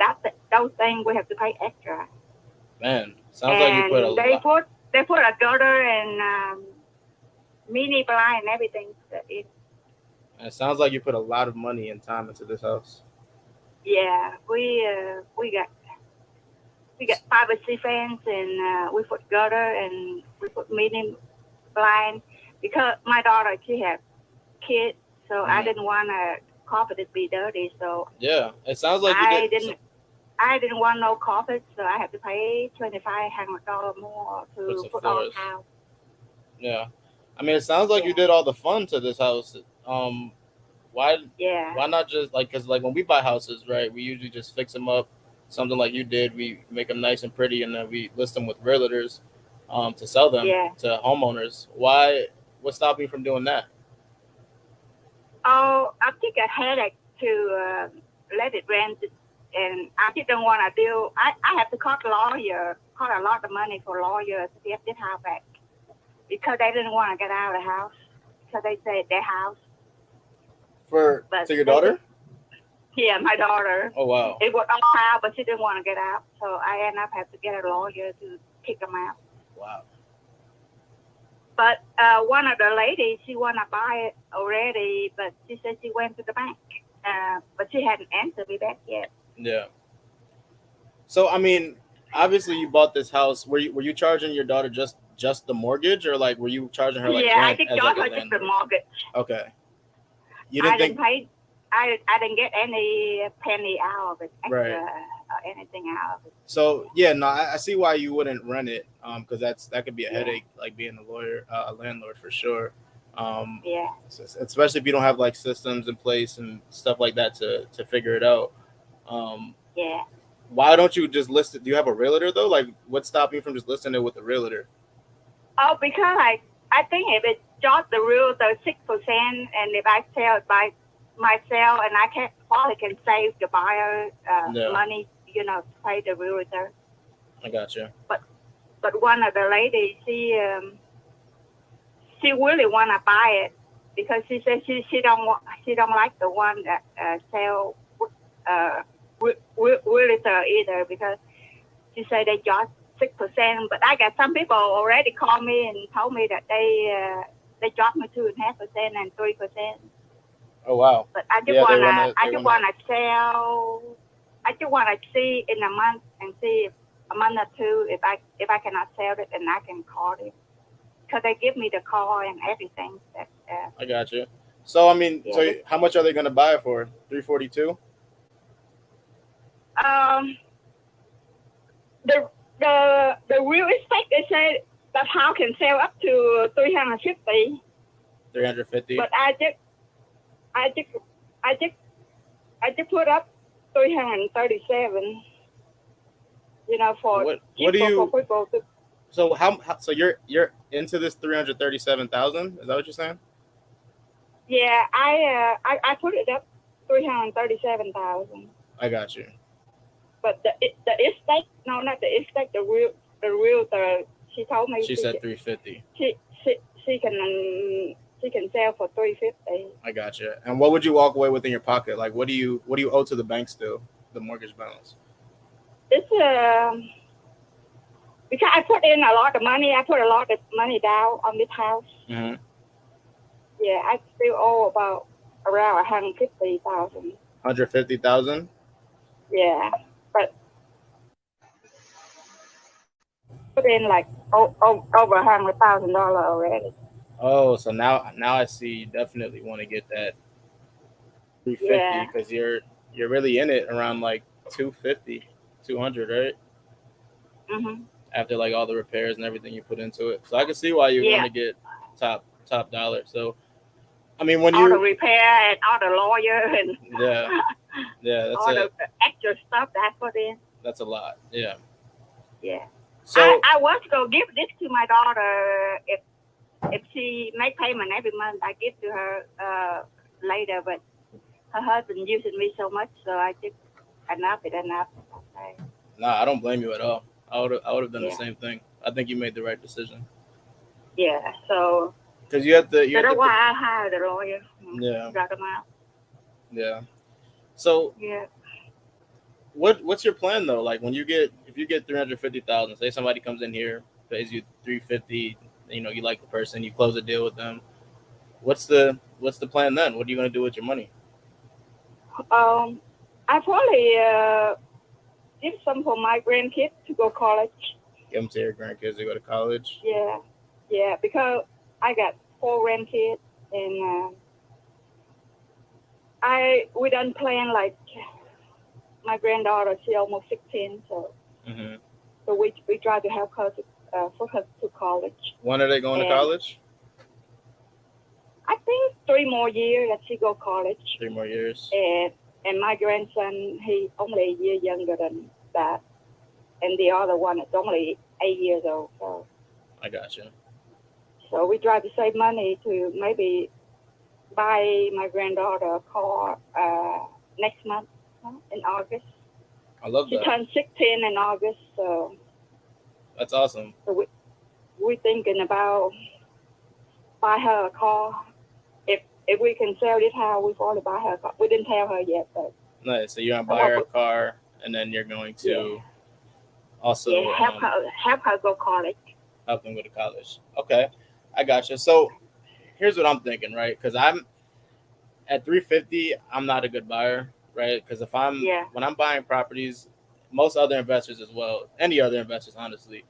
those things we have to pay extra. Man, sounds like you put a lot. They put a gutter and mini blind and everything. It sounds like you put a lot of money and time into this house. Yeah, we got privacy fence and we put gutter and we put mini blind because my daughter, she had kids, so I didn't want her carpet to be dirty. So yeah, it sounds like you did. I didn't want no carpet, so I had to pay $2,500 more to put on the house. Yeah, I mean, it sounds like you did all the fun to this house. Why not just because when we buy houses, right, we usually just fix them up, something like you did. We make them nice and pretty, and then we list them with realtors to sell them to homeowners. What's stopping you from doing that? Oh, I think I had to let it rent, and I didn't want to deal. I have to call a lot of money for lawyers to get this house back because they didn't want to get out of the house because they said their house. To your daughter? Yeah, my daughter. Oh, wow. It was on file, but she didn't want to get out, so I ended up having to get a lawyer to kick them out. Wow. But one of the ladies, she want to buy it already, but she said she went to the bank, but she hadn't answered me back yet. Yeah. So, I mean, obviously you bought this house. Were you charging your daughter just the mortgage, or were you charging her rent I think as just just the mortgage. Okay. I didn't get any penny out of it, extra, or anything out of it. So yeah, no, I see why you wouldn't rent it, because that could be a headache, being a landlord for sure. Especially if you don't have systems in place and stuff like that to figure it out. Why don't you just list it? Do you have a realtor though? What's stopping you from just listing it with a realtor? Oh, because I think if it just the realtor 6%, and if I sell it by myself, and I probably can save the buyer money, to pay the realtor. I got you. But one of the ladies, she really want to buy it because she said she don't like the one that sell realtor either, because she said they just 6%. But I got some people already called me and told me that they dropped me 2.5% and 3%. Oh wow! But I just wanna sell. I just wanna see in a month and see if a month or two if I cannot sell it, and I can call it because they give me the call and everything. I got you. So I mean, so how much are they gonna buy it for? $342. The real estate, they said that house can sell up to 350. 350. But I just put up 337. For what do you? For people to, so you're into this 337,000? Is that what you're saying? Yeah, I put it up 337,000. I got you. But the estate, no, not the estate. The realtor, she told me she said 350. She can sell for 350. I got you. And what would you walk away with in your pocket? What do you owe to the bank still? The mortgage balance. It's because I put in a lot of money. I put a lot of money down on this house. Mm-hmm. Yeah, I still owe about around 150,000. 150,000. Yeah, but put in over $100,000 already. Oh, so now I see you definitely want to get that 350 because you're really in it around 250, 200, right? Mm-hmm. After all the repairs and everything you put into it, so I can see why you want to get top dollar. So, I mean, when all the repair and all the lawyer and that's all the extra stuff that I put in. That's a lot. Yeah. So I was gonna give this to my daughter if she make payment every month. I give to her later, but her husband using me so much, so I just enough. Okay. Nah, I don't blame you at all. I would have done the same thing. I think you made the right decision. Yeah. So. Because you have to. That's why I hired a lawyer. Yeah. Got him out. Yeah. So Yeah. what's your plan though? Like when if you get 350,000, say somebody comes in here, pays you 350, you like the person, you close a deal with them. What's the plan then? What are you gonna do with your money? I probably give some for my grandkids to go college. Give them to your grandkids to go to college. Yeah, yeah, because I got four grandkids, and I we done plan like my granddaughter. She almost 16, so Hmm. we try to help her to for her to college. When are they going to And college? I think 3 more years that she go college. 3 more years. And my grandson, he only a year younger than that, and the other one is only 8 years old. I got you. So we try to save money to maybe buy my granddaughter a car next month, in August. I love She that. turned 16 in August, That's awesome. so we thinking about buy her a car. If we can sell this house, we probably buy her a car. We didn't tell her yet, but Nice. So you're gonna buy her a car, and then you're going to also yeah, help her go college. help them go to college. Okay, I got you. So here's what I'm thinking, right? Because I'm at 350, I'm not a good buyer, right? Because Yeah, when I'm buying properties, most other investors as well, any other investors, honestly,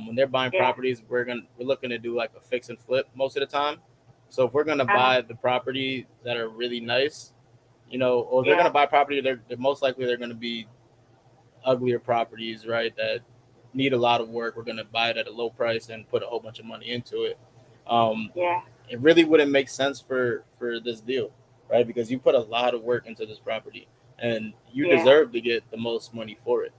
when they're buying yeah, properties, we're looking to do like a fix and flip most of the time. So if we're gonna uh-huh, buy the property that are really nice, or if they're yeah, gonna buy property, they're most likely they're gonna be uglier properties, right? That need a lot of work. We're gonna buy it at a low price and put a whole bunch of money into it. Um, yeah, it really wouldn't make sense for this deal, right? Because you put a lot of work into this property, and you yeah, deserve to get the most money for it.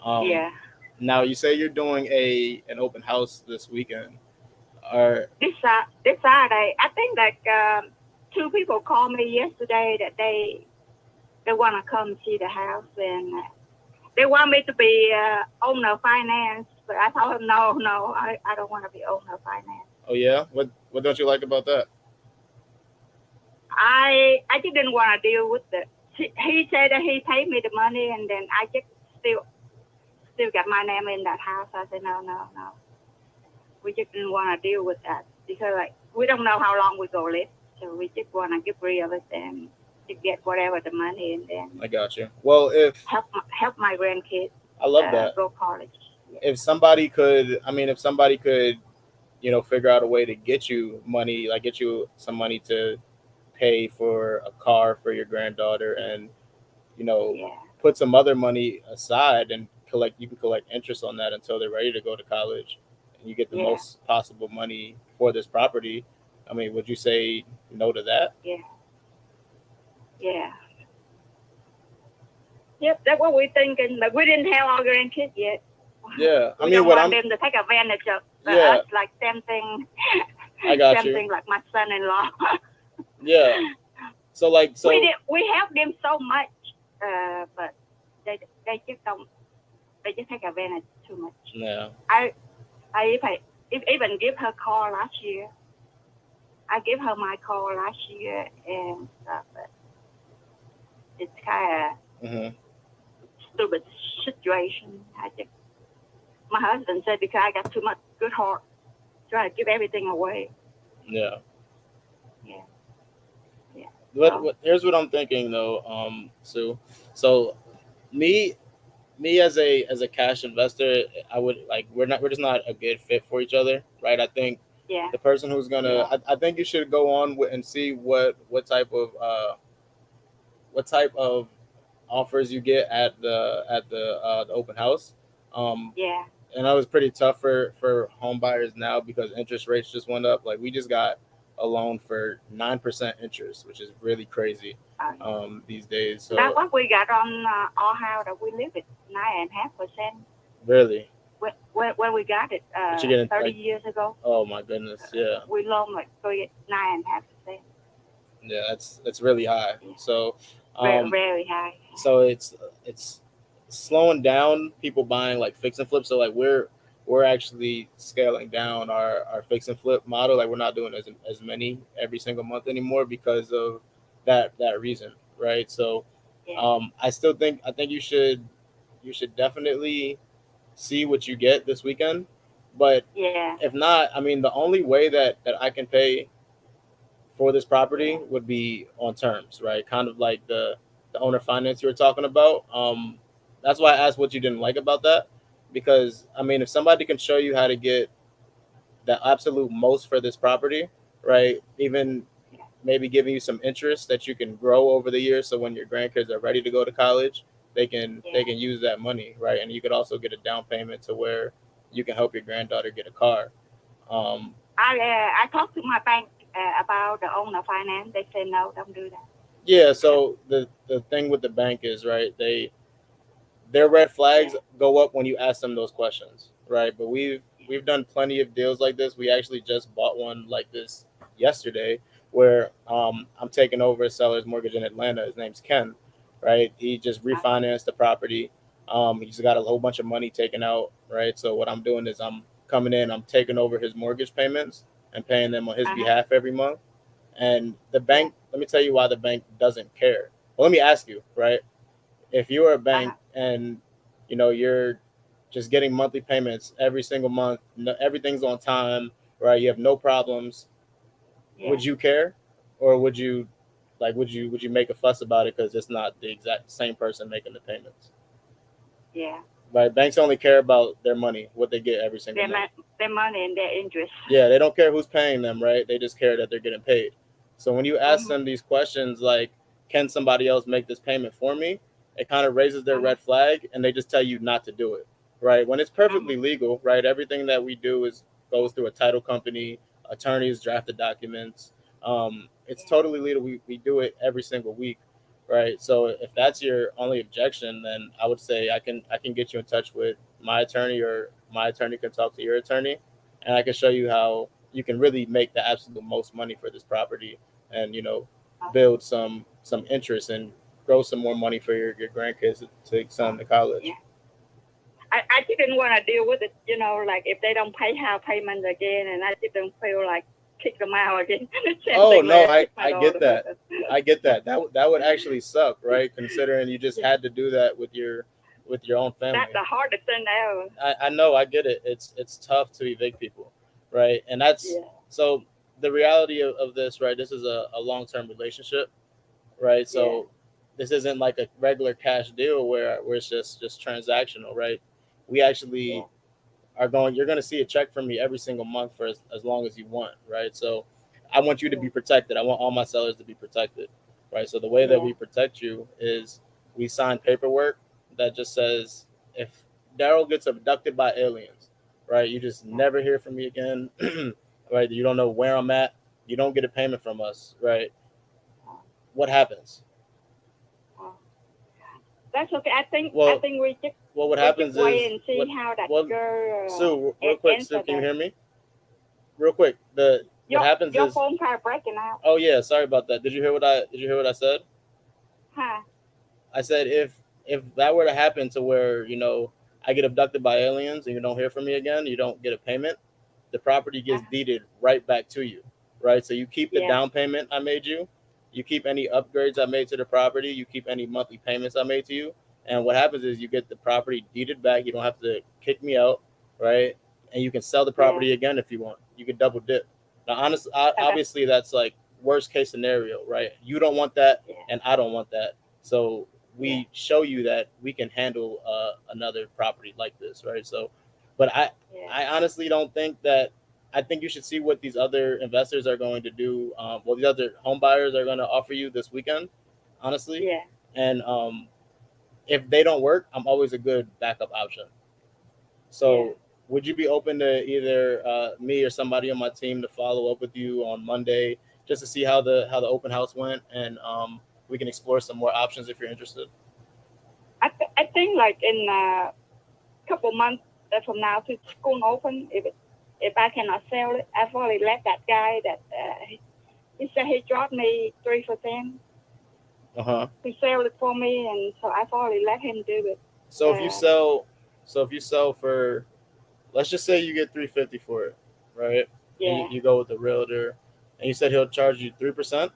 Um, yeah. Now you say you're doing an open house this weekend. Or This Saturday, I think like two people called me yesterday that they want to come see the house, and they want me to be owner finance, but I told them no, I don't want to be owner finance. oh yeah, what don't you like about that? I didn't want to deal with it. He said that he paid me the money, and then I just still got my name in that house. I said no. We just didn't want to deal with that because like we don't know how long we go live, so we just want to get rid of it and to get whatever the money, and then I got you. Well, if help my grandkids I love that. go college. Yeah. If somebody could, figure out a way to get you money, like get you some money to pay for a car for your granddaughter, and you know Yeah, put some other money aside and you can collect interest on that until they're ready to go to college, and you get the yeah, most possible money for this property. Would you say no to that? yeah, yeah. Yep, that's what we're thinking. But we didn't have our grandkids yet. Yeah, We don't what want I'm them to take advantage of yeah, us, like same thing, I got same you. thing like my son-in-law. Yeah, so We help them so much, but they just don't. They just take advantage too much. yeah, I I even give her car last year. I gave her my car last year and stuff, but it's kind of hmm, stupid situation. I just my husband said because I got too much good heart, try to give everything away. yeah. Yeah, yeah. So Here's what I'm thinking though, Sue. So me me as a cash investor, I would like we're just not a good fit for each other, right? I think yeah, the person who's gonna yeah, I think you should go on and see what type of offers you get at the open house. Um, yeah. and that was pretty tough for home buyers now because interest rates just went up. Like we just got a loan for 9% interest, which is really crazy these days. That's So what we got on our house that we live at 9.5%. really, When we got it but you're getting 30 like, years ago, oh my goodness, yeah, we loaned like 9.5%. yeah, that's really high. Yeah, So, very um, very high. so it's slowing down people buying like fix and flip. So like we're actually scaling down our fix and flip model. Like we're not doing as many every single month anymore because of that reason, right? So yeah, I think you should definitely see what you get this weekend. But yeah, if not, I mean, the only way that I can pay for this property yeah, would be on terms, right? Kind of like the owner finance you were talking about. That's why I asked what you didn't like about that, because I mean, if somebody can show you how to get the absolute most for this property, right? Even yeah, maybe giving you some interest that you can grow over the years, so when your grandkids are ready to go to college, they yeah. can use that money, right? And you could also get a down payment to where you can help your granddaughter get a car. Um, I talked to my bank about the owner finance. They say no, don't do yeah. that. So the thing with the bank is, right, their red flags Yeah, go up when you ask them those questions, right? But we've done plenty of deals like this. We actually just bought one like this yesterday, where I'm taking over a seller's mortgage in Atlanta. His name's Ken, right? He just uh-huh, refinanced the property. He's got a whole bunch of money taken out, right? So what I'm doing is I'm coming in, I'm taking over his mortgage payments and paying them on his uh-huh, behalf every month. And the yeah, bank, let me tell you why the bank doesn't care. Well, let me ask you, right? If you are a bank uh-huh, and you're just getting monthly payments every single month, no, everything's on time, right? You have no problems. yeah, Would you care, or would you make a fuss about it because it's not the exact same person making the payments? yeah. Right? Banks only care about their money, what they get every single Their, month. their money and their interest. Yeah, they don't care who's paying them, right? They just care that they're getting paid. So when you ask Mm-hmm, them these questions like, can somebody else make this payment for me? It kind of raises their mm-hmm, red flag and they just tell you not to do it, right? When it's mm-hmm, perfectly legal, right? Everything that we do is goes through a title company, attorneys draft the documents. It's yeah, totally legal. We do it every single week, right? So if that's your only objection, then I would say I can get you in touch with my attorney, or my attorney can talk to your attorney, and I can show you how you can really make the absolute most money for this property, and build some interest and grow some more money for your grandkids to send them to yeah. college. I didn't want to deal with it, like if they don't pay half payment again, and I didn't feel like kick them out again. Same Oh thing no, like I kicked my I get daughter. But that. I get that. That would actually suck, right? Considering you just yeah, had to do that with your own that's family. the hardest thing ever. I know, I get it. It's tough to evict people, right? And that's Yeah, so the reality of this, right? This is a long term relationship, right? yeah, So this isn't like a regular cash deal where it's just transactional, right? We actually yeah, you're going to see a check from me every single month for as long as you want, right? So I want you to yeah, be protected. I want all my sellers to be protected, right? So the way that yeah, we protect you is we sign paperwork that just says, if Daryl gets abducted by aliens, right, you just yeah. never hear from me again. Right? You don't know where I'm at, you don't get a payment from us, right? Uh, What happens? uh, that's okay. I Well, think what we just happens wait is and see how that well, girl Sue, real quick, Sue, answer can you that. hear me? Real quick, the what happens Your is, phone kind of breaking out, oh yeah, sorry about that. Did you hear what I said? huh? I said if that were to happen to where, I get abducted by aliens and you don't hear from me again, you don't get a payment, the property gets Uh, deeded right back to you. Right? So you keep the yeah, down payment I made you, you keep any upgrades I made to the property, you keep any monthly payments I made to you, and what happens is you get the property deeded back. You don't have to kick me out, right? And you can sell the yeah. property again if you want. You can double dip. Now, honestly, That's obviously, that's like worst case scenario, right? You don't want that, yeah, and I don't want that. So yeah, we show you that we can handle another property like this, right? So, but yeah, I honestly don't think that. I think you should see what these other investors are going to do. These other home buyers are going to offer you this weekend, honestly. yeah, And if they don't work, I'm always a good backup option. yeah. So, would you be open to either me or somebody on my team to follow up with you on Monday just to see how the open house went, and we can explore some more options if you're interested? I think like in a couple months from now to school open, if I cannot sell it, I've already let that guy that he said he dropped me 3%. Uh huh. He sold it for me, and so I've already let him do it. So if you Uh, sell, if you sell for, let's just say you get 350 for it, right? And yeah, you go with the realtor, and you said he'll charge you 3%.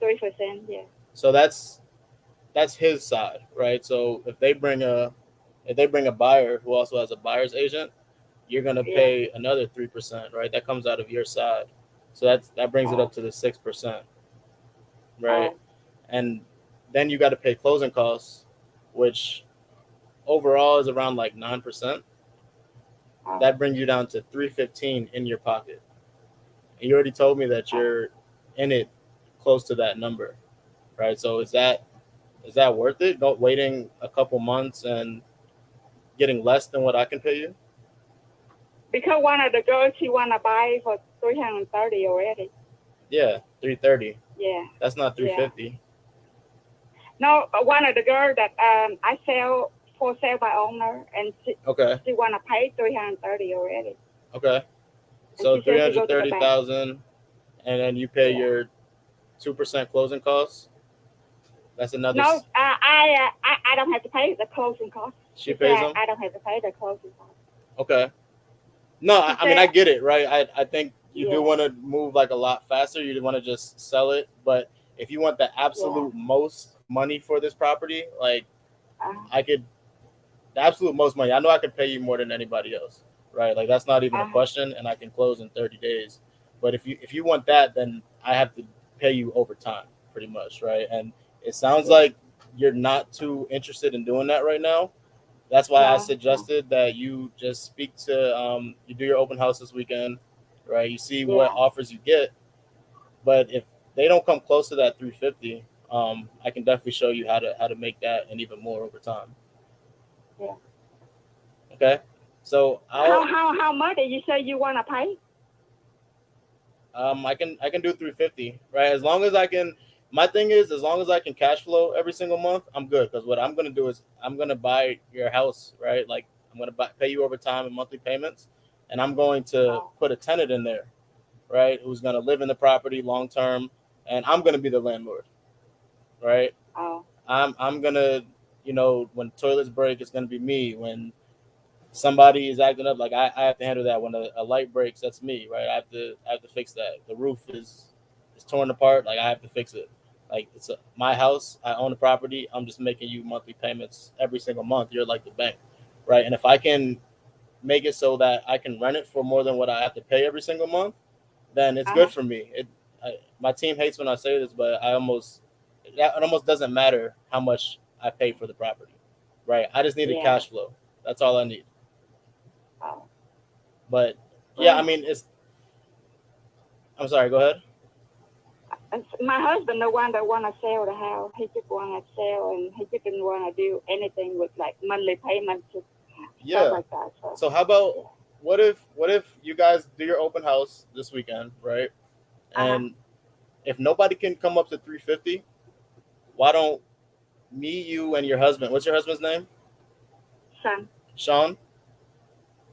3%. Yeah. So that's his side, right? So if they bring a buyer who also has a buyer's agent, you're gonna pay another 3%, right? That comes out of your side. So that brings it up to the 6%, right? And then you got to pay closing costs, which overall is around like 9%. That brings you down to $315 in your pocket. And you already told me that you're in it close to that number, right? So is that worth it? Waiting a couple months and getting less than what I can pay you? Because one of the girls, she want to buy for 330 already. Yeah, 330. Yeah. That's not 350. Yeah. No, one of the girls that I sell for sale by owner, and she want to pay 330 already. Okay. So 330,000, and then you pay your 2% closing costs. That's another. No, I don't have to pay the closing costs. She pays them. I don't have to pay the closing costs. Okay. No, I mean I get it, right? I think you do want to move like a lot faster. You want to just sell it, but if you want the absolute most money for this property, like the absolute most money, I know I could pay you more than anybody else, right? Like that's not even a question, and I can close in 30 days. But if you want that, then I have to pay you over time, pretty much, right? And it sounds like you're not too interested in doing that right now. That's why I suggested that you just speak to you do your open house this weekend, right? You see what offers you get, but if they don't come close to that 350, I can definitely show you how to make that and even more over time. Yeah. Okay. So how much did you say you want to pay? I can do 350, right? As long as I can. My thing is, as long as I can cash flow every single month, I'm good. Because what I'm gonna do is I'm gonna buy your house, right? Like I'm gonna pay you over time in monthly payments, and I'm going to put a tenant in there, right? Who's gonna live in the property long term, and I'm gonna be the landlord, right? I'm gonna, when toilets break, it's gonna be me. When somebody is acting up, like I have to handle that. When a light breaks, that's me, right? I have to fix that. The roof is torn apart, like I have to fix it. Like it's my house, I own the property. I'm just making you monthly payments every single month. You're like the bank, right? And if I can make it so that I can rent it for more than what I have to pay every single month, then it's good for me. My team hates when I say this, but it almost doesn't matter how much I pay for the property, right? I just need a cash flow. That's all I need. But I mean, I'm sorry. Go ahead. My husband, the one that want to sell the house, he just want to sell, and he just didn't want to do anything with like monthly payments, stuff like that. So how about what if you guys do your open house this weekend, right? And if nobody can come up to 350, why don't me, you, and your husband? What's your husband's name? Sean.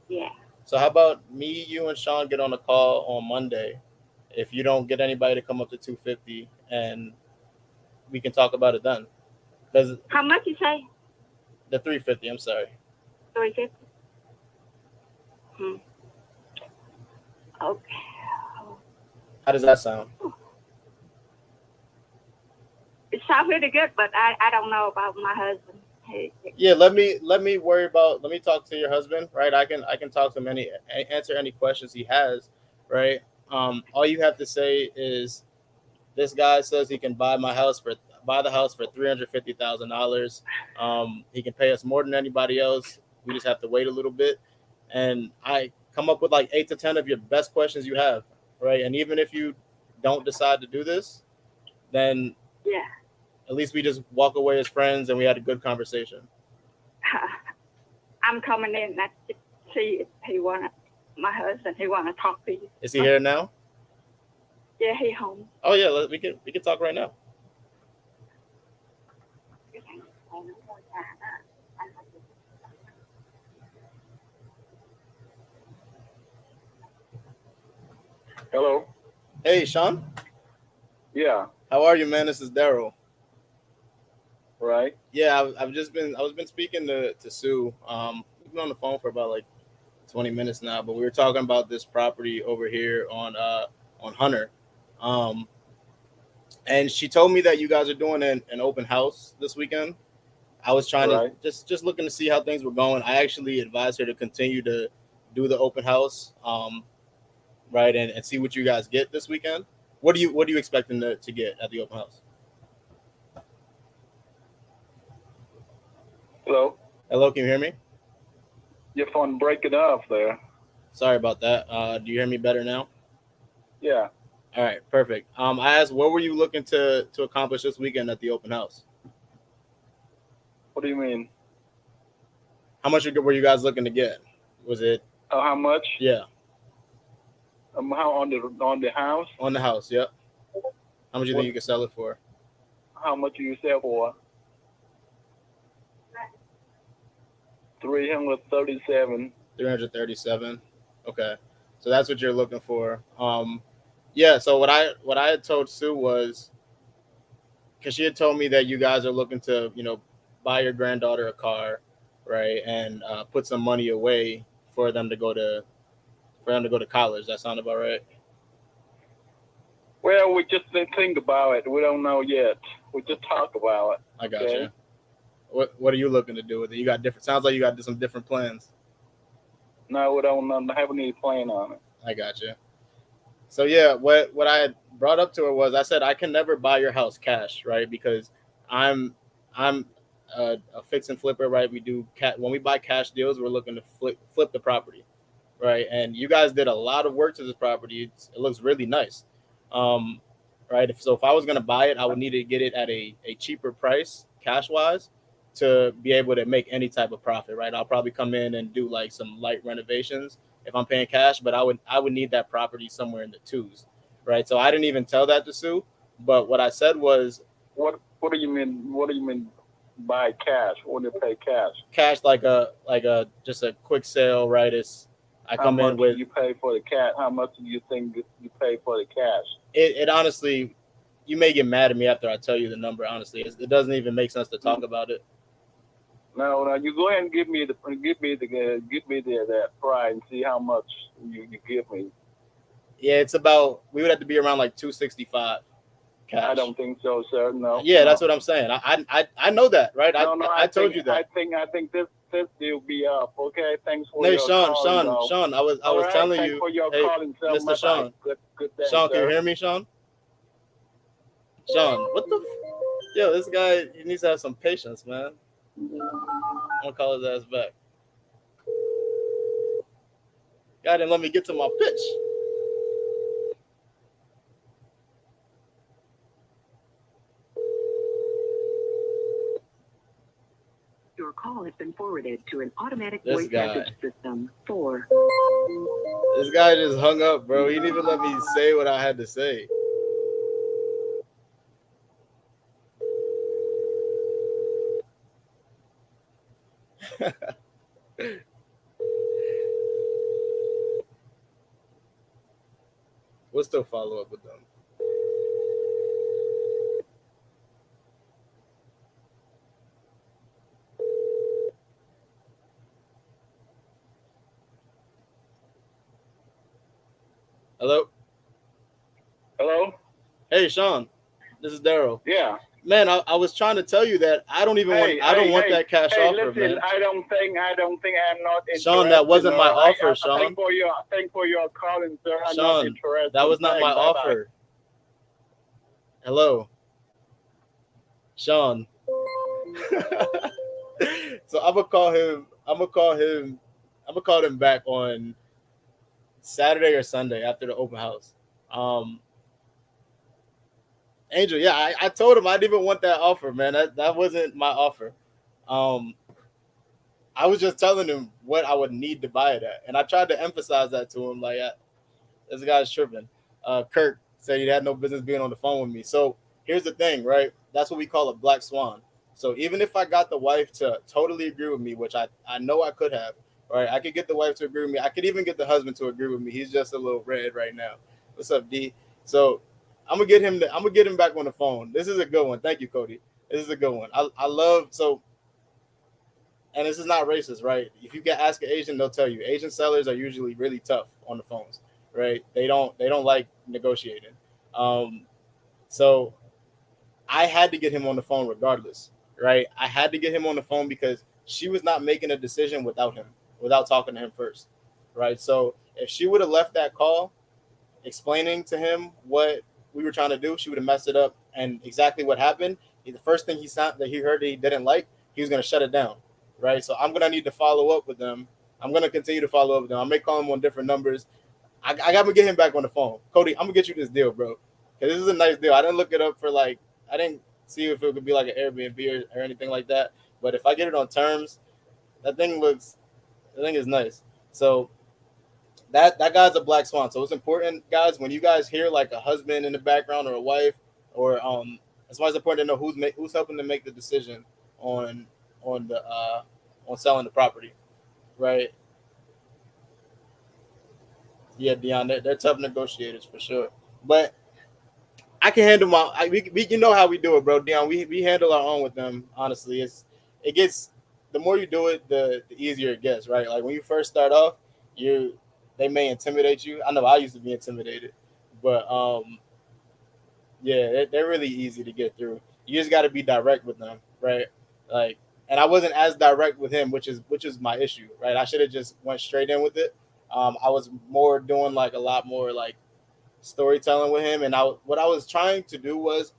Yeah. So how about me, you, and Sean get on a call on Monday? If you don't get anybody to come up to 250, and we can talk about it then. Because how much you say? The 350. I'm sorry. 350. Okay. How does that sound? It sounds really good, but I don't know about my husband. Yeah, let me talk to your husband, right? I can talk to him, answer any questions he has, right? All you have to say is, this guy says he can buy the house for $350,000. He can pay us more than anybody else. We just have to wait a little bit, and I come up with like 8 to 10 of your best questions you have, right? And even if you don't decide to do this, then at least we just walk away as friends and we had a good conversation. I'm coming in to see if my husband, he want to talk to you. Is he here now? Yeah, he home. Oh yeah, we can talk right now. Hello. Hey, Sean. Yeah. How are you, man? This is Daryll. Right. Yeah, I was been speaking to Sue. We've been on the phone for about like 20 minutes now, but we were talking about this property over here on Hunter. And she told me that you guys are doing an open house this weekend. I was trying Right. to just looking to see how things were going. I actually advised her to continue to do the open house, right, and see what you guys get this weekend. What are you expecting to get at the open house? Hello. Hello, can you hear me? Your phone breaking off there. Sorry about that. Do you hear me better now? Yeah. All right, perfect. I asked, what were you looking to accomplish this weekend at the open house? What do you mean? How much were you guys looking to get? Was it? How much? Yeah, How on the house? on the house. Yep. How much do you What? think you could sell it for? How much do you sell for? 337. 337. Okay, so that's what you're looking for. Yeah. So what I had told Sue was, because she had told me that you guys are looking to buy your granddaughter a car, right, and put some money away for them to go to college. That sound about right? Well, we just didn't think about it. We don't know yet. We just talk about it. I got Okay. you. What are you looking to do with it? You got different. Sounds like you got some different plans. No, we don't have any plan on it. I got you. So yeah, what I had brought up to her was, I said I can never buy your house cash, right? Because I'm a fix and flipper, right? We do when we buy cash deals, we're looking to flip the property, right? And you guys did a lot of work to this property. It looks really nice, right? If I was gonna buy it, I would need to get it at a cheaper price, cash wise, to be able to make any type of profit, right? I'll probably come in and do like some light renovations if I'm paying cash, but I would need that property somewhere in the twos, right? So I didn't even tell that to Sue, but what I said was, What do you mean? What do you mean buy cash? What do you pay cash? cash like a just a quick sale, right? It's I How come much in with do you pay for the cash? How much do you think you pay for the cash? it. Honestly, you may get mad at me after I tell you the number. Honestly, it doesn't even make sense to talk about it. No, you go ahead and give me that price and see how much you give me. Yeah, it's about, we would have to be around like 265 cash. I don't think so, sir. No. Yeah, no. that's what I'm saying. I know that, right? No, I told you that. I think this deal be up. Okay, thanks for No, your Sean, call. Sean, I was All right, telling thanks you, for your hey, calling, sir. Mr. Sean, Good day, Sean, sir. can you hear me, Sean? Sean, what the? Yo, this guy, he needs to have some patience, man. I'm gonna call his ass back. God didn't let me get to my pitch. Your call has been forwarded to an automatic This voice guy. message system. 4. This guy just hung up, bro. He didn't even let me say what I had to say. We'll still follow up with them. Hello? Hello? Hey, Sean. This is Daryll. Yeah. Man, I was trying to tell you that I don't even want that cash offer, listen, man. I don't think I'm not interested. Sean, that wasn't my offer, Sean. Thank for your calling, sir. I'm Sean, not interested. that was not my offer. Hello, Sean. So I'm gonna call him back on Saturday or Sunday after the open house. Angel, yeah, I told him I didn't even want that offer, man. That wasn't my offer. I was just telling him what I would need to buy it at, and I tried to emphasize that to him. Like, this guy's tripping. Kirk said he had no business being on the phone with me. So here's the thing, right? That's what we call a black swan. So even if I got the wife to totally agree with me, which I know I could have, right? I could get the wife to agree with me. I could even get the husband to agree with me. He's just a little red right now. What's up, D? So I'm gonna get him back on the phone. This is a good one. Thank you, Cody. This is a good one. I love, so, and this is not racist, right? If you can ask an Asian, they'll tell you Asian sellers are usually really tough on the phones, right? They don't like negotiating. So I had to get him on the phone regardless, right? I had to get him on the phone because she was not making a decision without him, without talking to him first, right? So if she would have left that call explaining to him what we were trying to do, she would have messed it up. And exactly what happened, the first thing that he heard that he didn't like, he was going to shut it down, right? So I'm going to need to follow up with them. I'm going to continue to follow up with them. I may call him on different numbers. I got to get him back on the phone. Cody, I'm going to get you this deal, bro. Because this is a nice deal. I didn't look it up for I didn't see if it could be like an Airbnb or anything like that. But if I get it on terms, that thing is nice. So that guy's a black swan. So it's important, guys, when you guys hear like a husband in the background or a wife, or it's why it's important to know who's helping to make the decision on selling the property, right? Yeah, Dion, they're tough negotiators for sure. But I can handle we you know how we do it, bro. Dion, we handle our own with them. Honestly, it gets, the more you do it, the easier it gets, right? Like when you first start off, they may intimidate you. I know I used to be intimidated, but yeah, they're really easy to get through. You just got to be direct with them, right? Like, and I wasn't as direct with him, which is my issue, right? I should have just went straight in with it. I was more doing like a lot more like storytelling with him, and what I was trying to do was,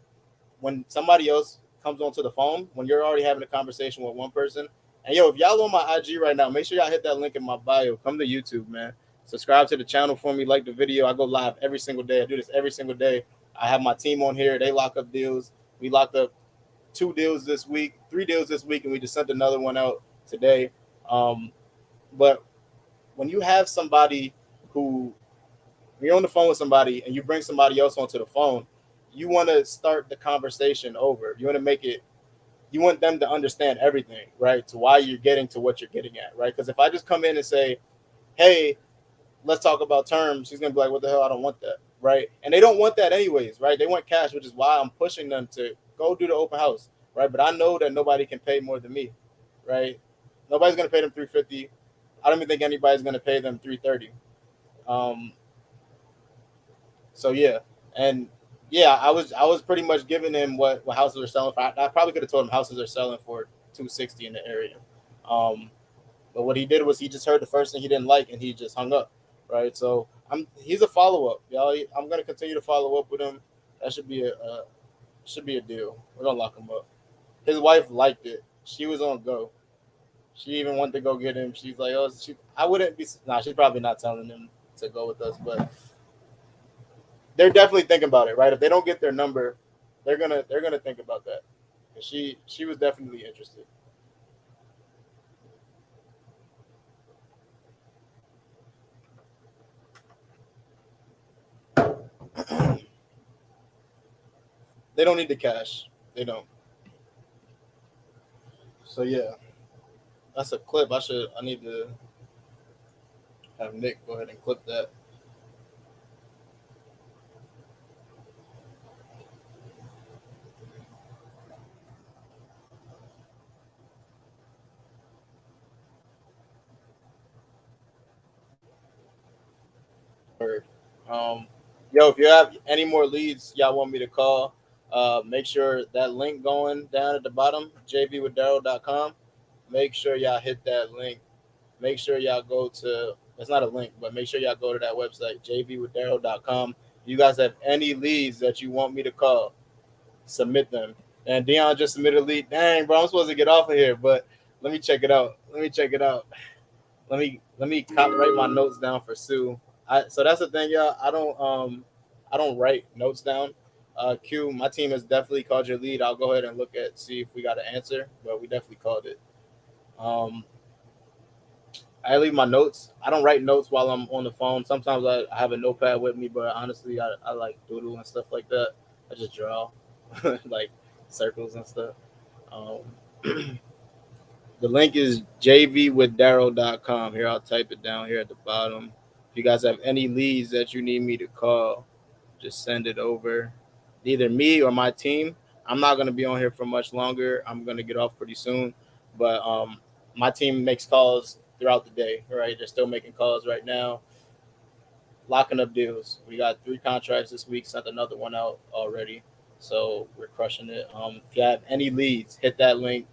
when somebody else comes onto the phone, when you're already having a conversation with one person, and if y'all on my IG right now, make sure y'all hit that link in my bio. Come to YouTube, man. Subscribe to the channel for me, like the video. I go live every single day. I do this every single day. I have my team on here. They lock up deals. We locked up 2 deals this week, 3 deals this week, and we just sent another one out today. But when you have somebody when you're on the phone with somebody and you bring somebody else onto the phone, you want to start the conversation over. You want them to understand everything, right? To why you're getting to what you're getting at, right? Because if I just come in and say, hey, let's talk about terms, he's going to be like, what the hell? I don't want that, right? And they don't want that anyways, right? They want cash, which is why I'm pushing them to go do the open house, right? But I know that nobody can pay more than me, right? Nobody's going to pay them $350. I don't even think anybody's going to pay them $330. So yeah, and yeah, I was pretty much giving him what houses are selling for. I probably could have told him houses are selling for $260 in the area. But what he did was he just heard the first thing he didn't like and he just hung up, right? So he's a follow up, y'all. I'm gonna continue to follow up with him. That should be a deal. We're gonna lock him up. His wife liked it. She was on go. She even wanted to go get him. She's like, oh, I wouldn't be. Nah, she's probably not telling him to go with us, but they're definitely thinking about it, right? If they don't get their number, they're gonna think about that. And she was definitely interested. They don't need the cash. They don't. So yeah, that's a clip. I need to have Nick go ahead and clip that. Um, if you have any more leads y'all want me to call, make sure that link going down at the bottom, jvwithdaryl.com. Make sure y'all hit that link. Make sure y'all go to, it's not a link, but make sure y'all go to that website, jvwithdaryl.com. If you guys have any leads that you want me to call, submit them. And Dion just submitted a lead. Dang, bro, I'm supposed to get off of here, but let me check it out. Let me write my notes down for Sue. So that's the thing, y'all. I don't write notes down. Q, my team has definitely called your lead. I'll go ahead and see if we got an answer, but we definitely called it. I leave my notes. I don't write notes while I'm on the phone. Sometimes I have a notepad with me, but honestly, I like doodle and stuff like that. I just draw like circles and stuff. The link is jvwithdaryl.com. Here, I'll type it down here at the bottom. If you guys have any leads that you need me to call, just send it over. Either me or my team. I'm not going to be on here for much longer. I'm going to get off pretty soon. But my team makes calls throughout the day, right? They're still making calls right now, locking up deals. We got 3 contracts this week, sent another one out already. So we're crushing it. If you have any leads, hit that link,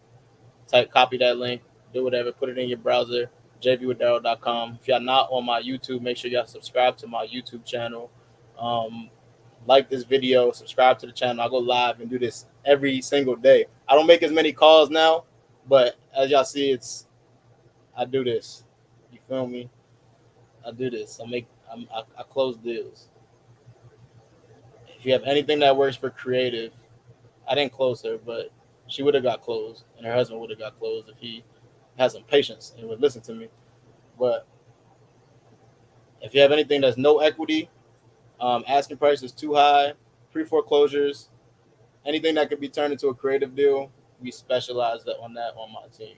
copy that link, do whatever, put it in your browser, jvwithdaryl.com. If y'all not on my YouTube, make sure y'all subscribe to my YouTube channel. Like this video, subscribe to the channel. I go live and do this every single day. I don't make as many calls now, but as y'all see, I do this. You feel me? I do this. I close deals. If you have anything that works for creative, I didn't close her, but she would have got closed, and her husband would have got closed if he had some patience and would listen to me. But if you have anything that's no equity, asking price is too high, pre-foreclosures, anything that could be turned into a creative deal, we specialize on that on my team.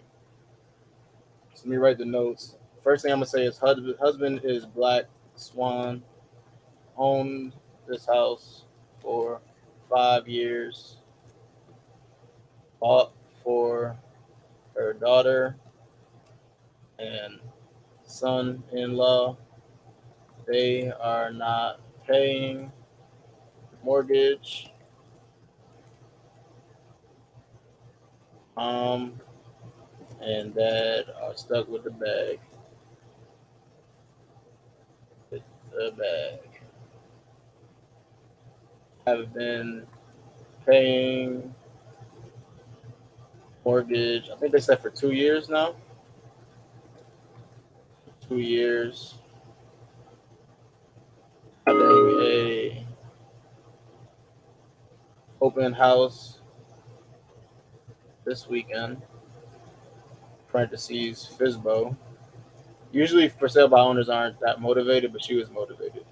So let me write the notes. First thing I'm gonna say is husband is Black Swan, owned this house for 5 years, bought for her daughter and son-in-law. They are not paying mortgage. And Dad are stuck with the bag. With the bag. Have been paying mortgage. I think they said for 2 years now. 2 years. Having a open house this weekend. Parentheses FISBO. Usually for sale by owners aren't that motivated, but she was motivated.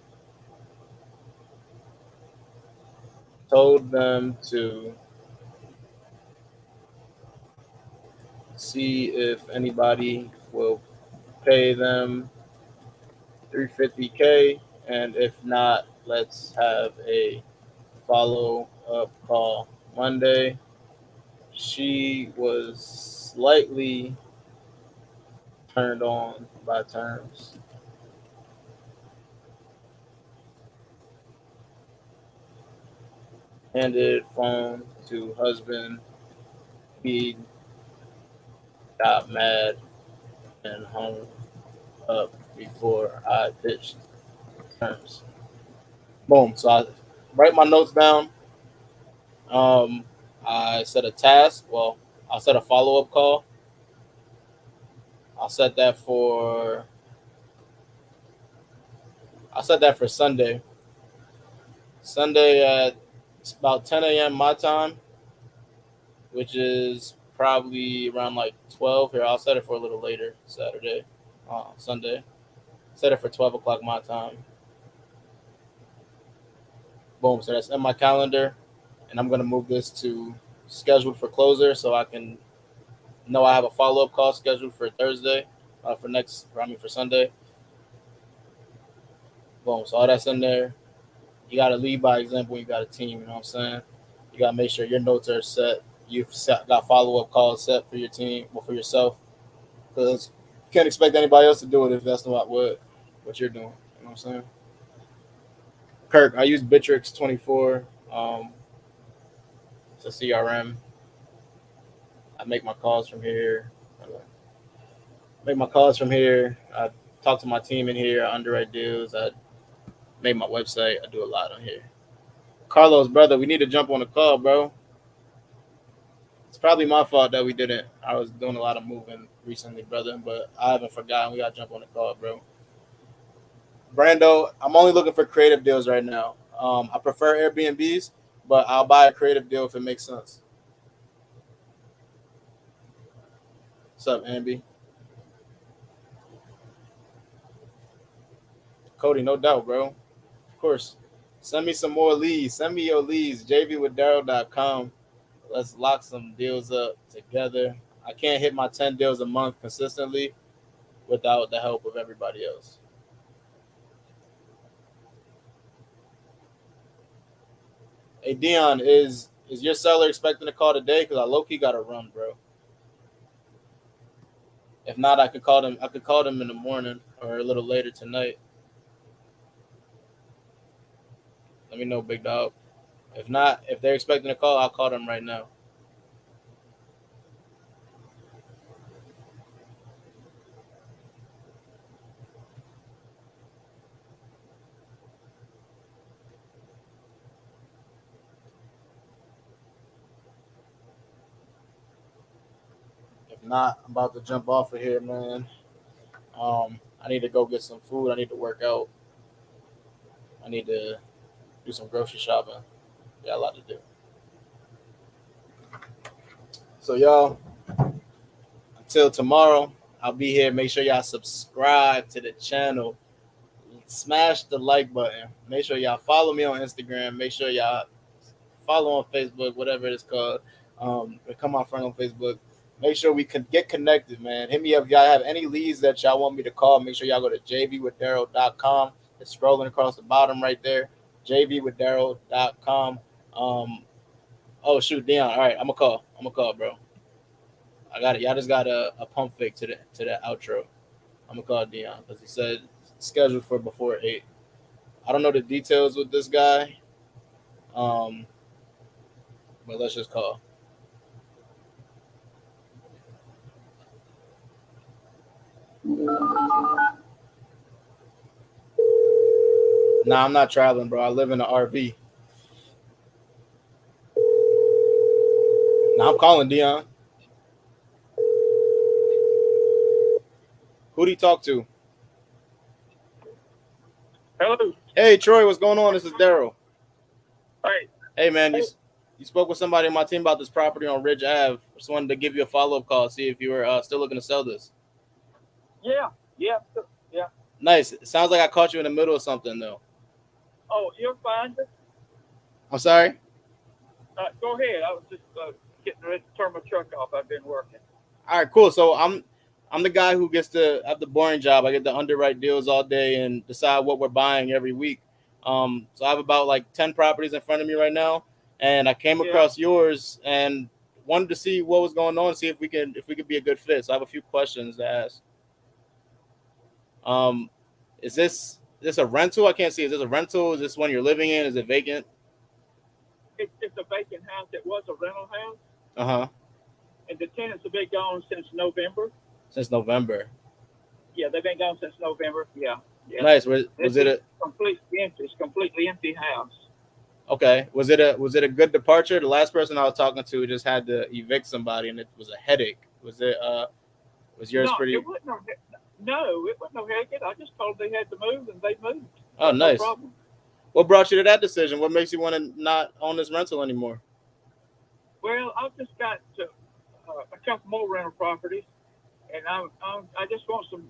Told them to see if anybody will pay them $350K, and if not, let's have a follow-up call Monday. She was slightly turned on by terms. Handed phone to husband. He got mad and hung up before I pitched terms. Boom. So I write my notes down. I set a task. Well, I'll set a follow-up call. I'll set that for Sunday. Sunday at about 10 a.m. my time, which is probably around like 12 here. I'll set it for a little later Sunday. Set it for 12 o'clock my time. Boom. So that's in my calendar. And I'm going to move this to scheduled for closer so I can know I have a follow-up call scheduled for Thursday, for Sunday. Boom. So all that's in there. You got to lead by example when you got a team, you know what I'm saying? You got to make sure your notes are set. You've got follow-up calls set for your team or for yourself, because you can't expect anybody else to do it if that's not what you're doing. You know what I'm saying? Kirk, I use Bitrix 24. It's a CRM. I make my calls from here. I talk to my team in here. I underwrite deals. I make my website. I do a lot on here. Carlos, brother, we need to jump on a call, bro. It's probably my fault that we didn't. I was doing a lot of moving recently, brother, but I haven't forgotten. We got to jump on the call, bro. Brando, I'm only looking for creative deals right now. I prefer Airbnbs, but I'll buy a creative deal if it makes sense. What's up, Amby? Cody, no doubt, bro. Of course. Send me some more leads. Send me your leads. jvwithdaryl.com. Let's lock some deals up together. I can't hit my 10 deals a month consistently without the help of everybody else. Hey, Dion, is your seller expecting a call today? Because I low-key got to run, bro. If not, I could call them in the morning or a little later tonight. Let me know, big dog. If not, if they're expecting a call, I'll call them right now. If not, I'm about to jump off of here, man. I need to go get some food. I need to work out. I need to do some grocery shopping. Got a lot to do. So y'all, until tomorrow, I'll be here. Make sure y'all subscribe to the channel. Smash the like button. Make sure y'all follow me on Instagram. Make sure y'all follow on Facebook, whatever it's called. Become my friend on Facebook. Make sure we can get connected, man. Hit me up if y'all have any leads that y'all want me to call. Make sure y'all go to jvwithdaryl.com. It's scrolling across the bottom right there. jvwithdaryl.com. Oh shoot, Dion. All right, I'm gonna call, bro. I got it. Y'all just got a pump fake to the outro. I'm gonna call Dion because he said scheduled for before 8. I don't know the details with this guy. But let's just call. Nah, I'm not traveling, bro. I live in an RV. Nah, I'm calling Dion. Who'd he talk to? Hello. Hey, Troy, what's going on? This is Daryll. Hey. Hey, man, you spoke with somebody on my team about this property on Ridge Ave. Just wanted to give you a follow-up call, see if you were still looking to sell this. Yeah. Nice. It sounds like I caught you in the middle of something, though. Oh, you're fine. I'm sorry? Go ahead. I was just getting ready to turn my truck off. I've been working. All right, cool. So I'm the guy who gets to have the boring job. I get to underwrite deals all day and decide what we're buying every week. So I have about like 10 properties in front of me right now, and I came across yours and wanted to see what was going on, see if we could be a good fit. So I have a few questions to ask. Is this a rental? I can't see. Is this a rental? Is this one you're living in? Is it vacant? It's a vacant house. It was a rental house. Uh-huh. And the tenants have been gone since November. Since November. Yeah, they've been gone since November. Yeah. Nice. Was it a completely empty? It's completely empty house. Okay. Was it a good departure? The last person I was talking to just had to evict somebody, and it was a headache. Was yours pretty? It wasn't no headache. I just told them they had to move, and they moved. Oh, nice. No problem. What brought you to that decision? What makes you want to not own this rental anymore? Well, I've just got a couple more rental properties, and I just want some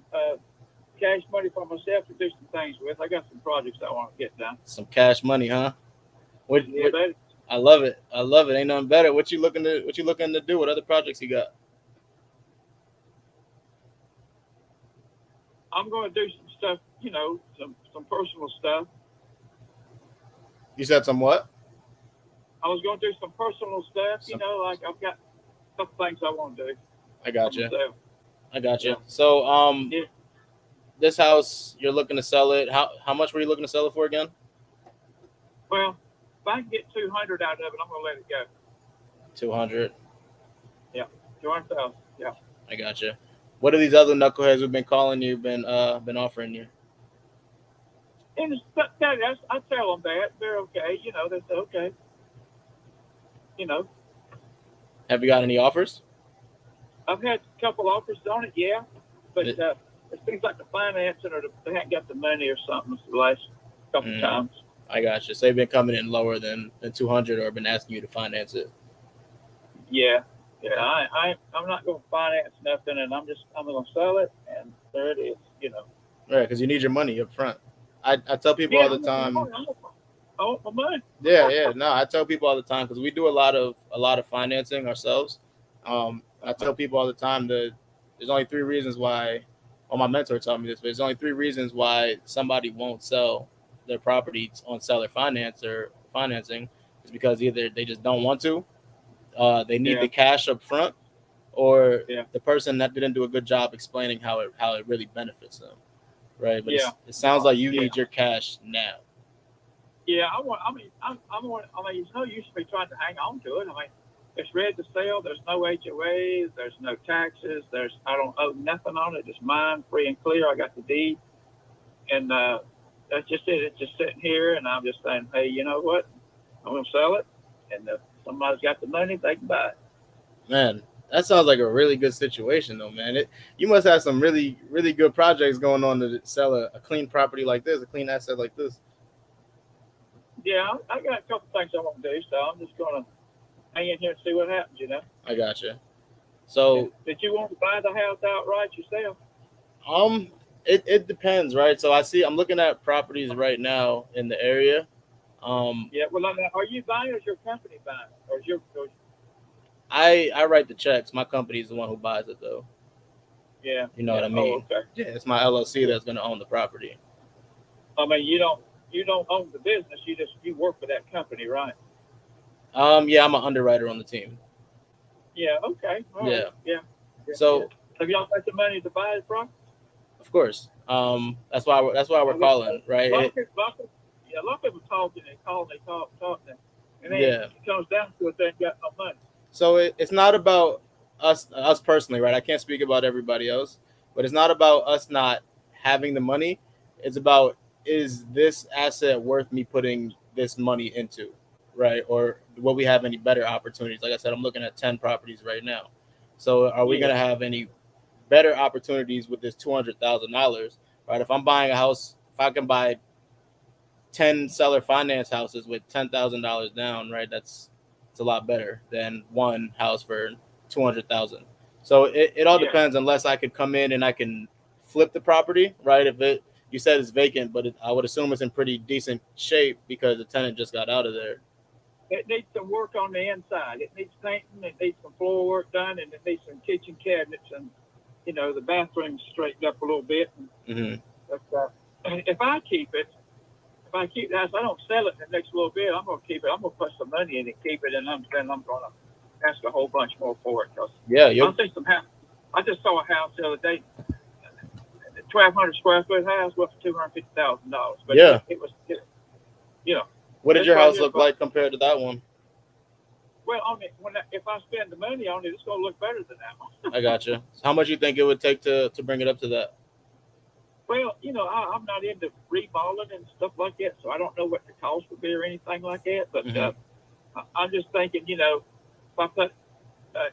cash money for myself to do some things with. I got some projects I want to get done. Some cash money, huh? Yeah, I love it. Ain't nothing better. What you looking to do? What other projects you got? I'm going to do some stuff, some personal stuff. You said some what? I was going to do some personal stuff, like I've got a couple things I want to do. I got you. Yeah. So, this house, you're looking to sell it. How much were you looking to sell it for again? Well, if I can get 200 out of it, I'm going to let it go. 200. Yeah, 200,000. Yeah. I got you. What are these other knuckleheads who've been calling you, been offering you? And I tell them that they're okay. They say okay. Have you got any offers? I've had a couple offers on it, yeah, but it seems like the financing or they haven't got the money or something the last couple times. I got you. So they've been coming in lower than 200 or been asking you to finance it. Yeah. I'm not going to finance nothing, and I'm going to sell it, and there it is. Right, because you need your money up front. I tell people all the time. I want my money. Yeah. No, I tell people all the time because we do a lot of financing ourselves. I tell people all the time that there's only 3 reasons why. Well, my mentor told me this, but there's only 3 reasons why somebody won't sell their property on seller finance or financing. Is because either they just don't want to, they need the cash up front, or the person that didn't do a good job explaining how it really benefits them. Right, but it sounds like you need your cash now. Yeah, there's no use to me trying to hang on to it. I mean, it's ready to sell. There's no HOA. There's no taxes. I don't owe nothing on it. It's mine, free and clear. I got the deed, and that's just it. It's just sitting here, and I'm just saying, hey, you know what? I'm gonna sell it, and if somebody's got the money, they can buy it. Man, that sounds like a really good situation, though, man. You must have some really, really good projects going on to sell a clean property like this, a clean asset like this. Yeah, I got a couple things I want to do, so I'm just gonna hang in here and see what happens. I got you. So, did you want to buy the house outright yourself? it depends, right? So I'm looking at properties right now in the area. Yeah. Well, are you buying, or is your company buying, or is your I write the checks. My company is the one who buys it, though. Yeah. You know what I mean? Oh, okay. Yeah, it's my LLC that's going to own the property. I mean, you don't own the business. You work for that company, right? Yeah, I'm an underwriter on the team. Yeah. Okay. All right. Yeah. So, have y'all got the money to buy it from? Of course. That's why we're calling, right? A lot of people talking and talking, and then it comes down to it, they ain't got no money. So it's not about us personally, right? I can't speak about everybody else, but it's not about us not having the money. It's about, is this asset worth me putting this money into, right? Or will we have any better opportunities? Like I said, I'm looking at 10 properties right now. So are we going to have any better opportunities with this $200,000, right? If I'm buying a house, if I can buy 10 seller finance houses with $10,000 down, right? It's a lot better than one house for $200,000. So it all depends, unless I could come in and I can flip the property, right? You said it's vacant, but I would assume it's in pretty decent shape because the tenant just got out of there. It needs some work on the inside. It needs painting. It needs some floor work done, and it needs some kitchen cabinets, and the bathroom's straightened up a little bit. But if I keep the house, I don't sell it in the next little bit. I'm gonna keep it. I'm gonna put some money in it, keep it, and I'm gonna ask a whole bunch more for it. I just saw a house the other day, 1,200 square foot house worth $250,000. But it was. What did your house look like compared to that one? Well, if I spend the money on it, it's gonna look better than that one. I gotcha. So how much you think it would take to bring it up to that? Well, I'm not into remodeling and stuff like that, so I don't know what the cost would be or anything like that. But I'm just thinking, if I put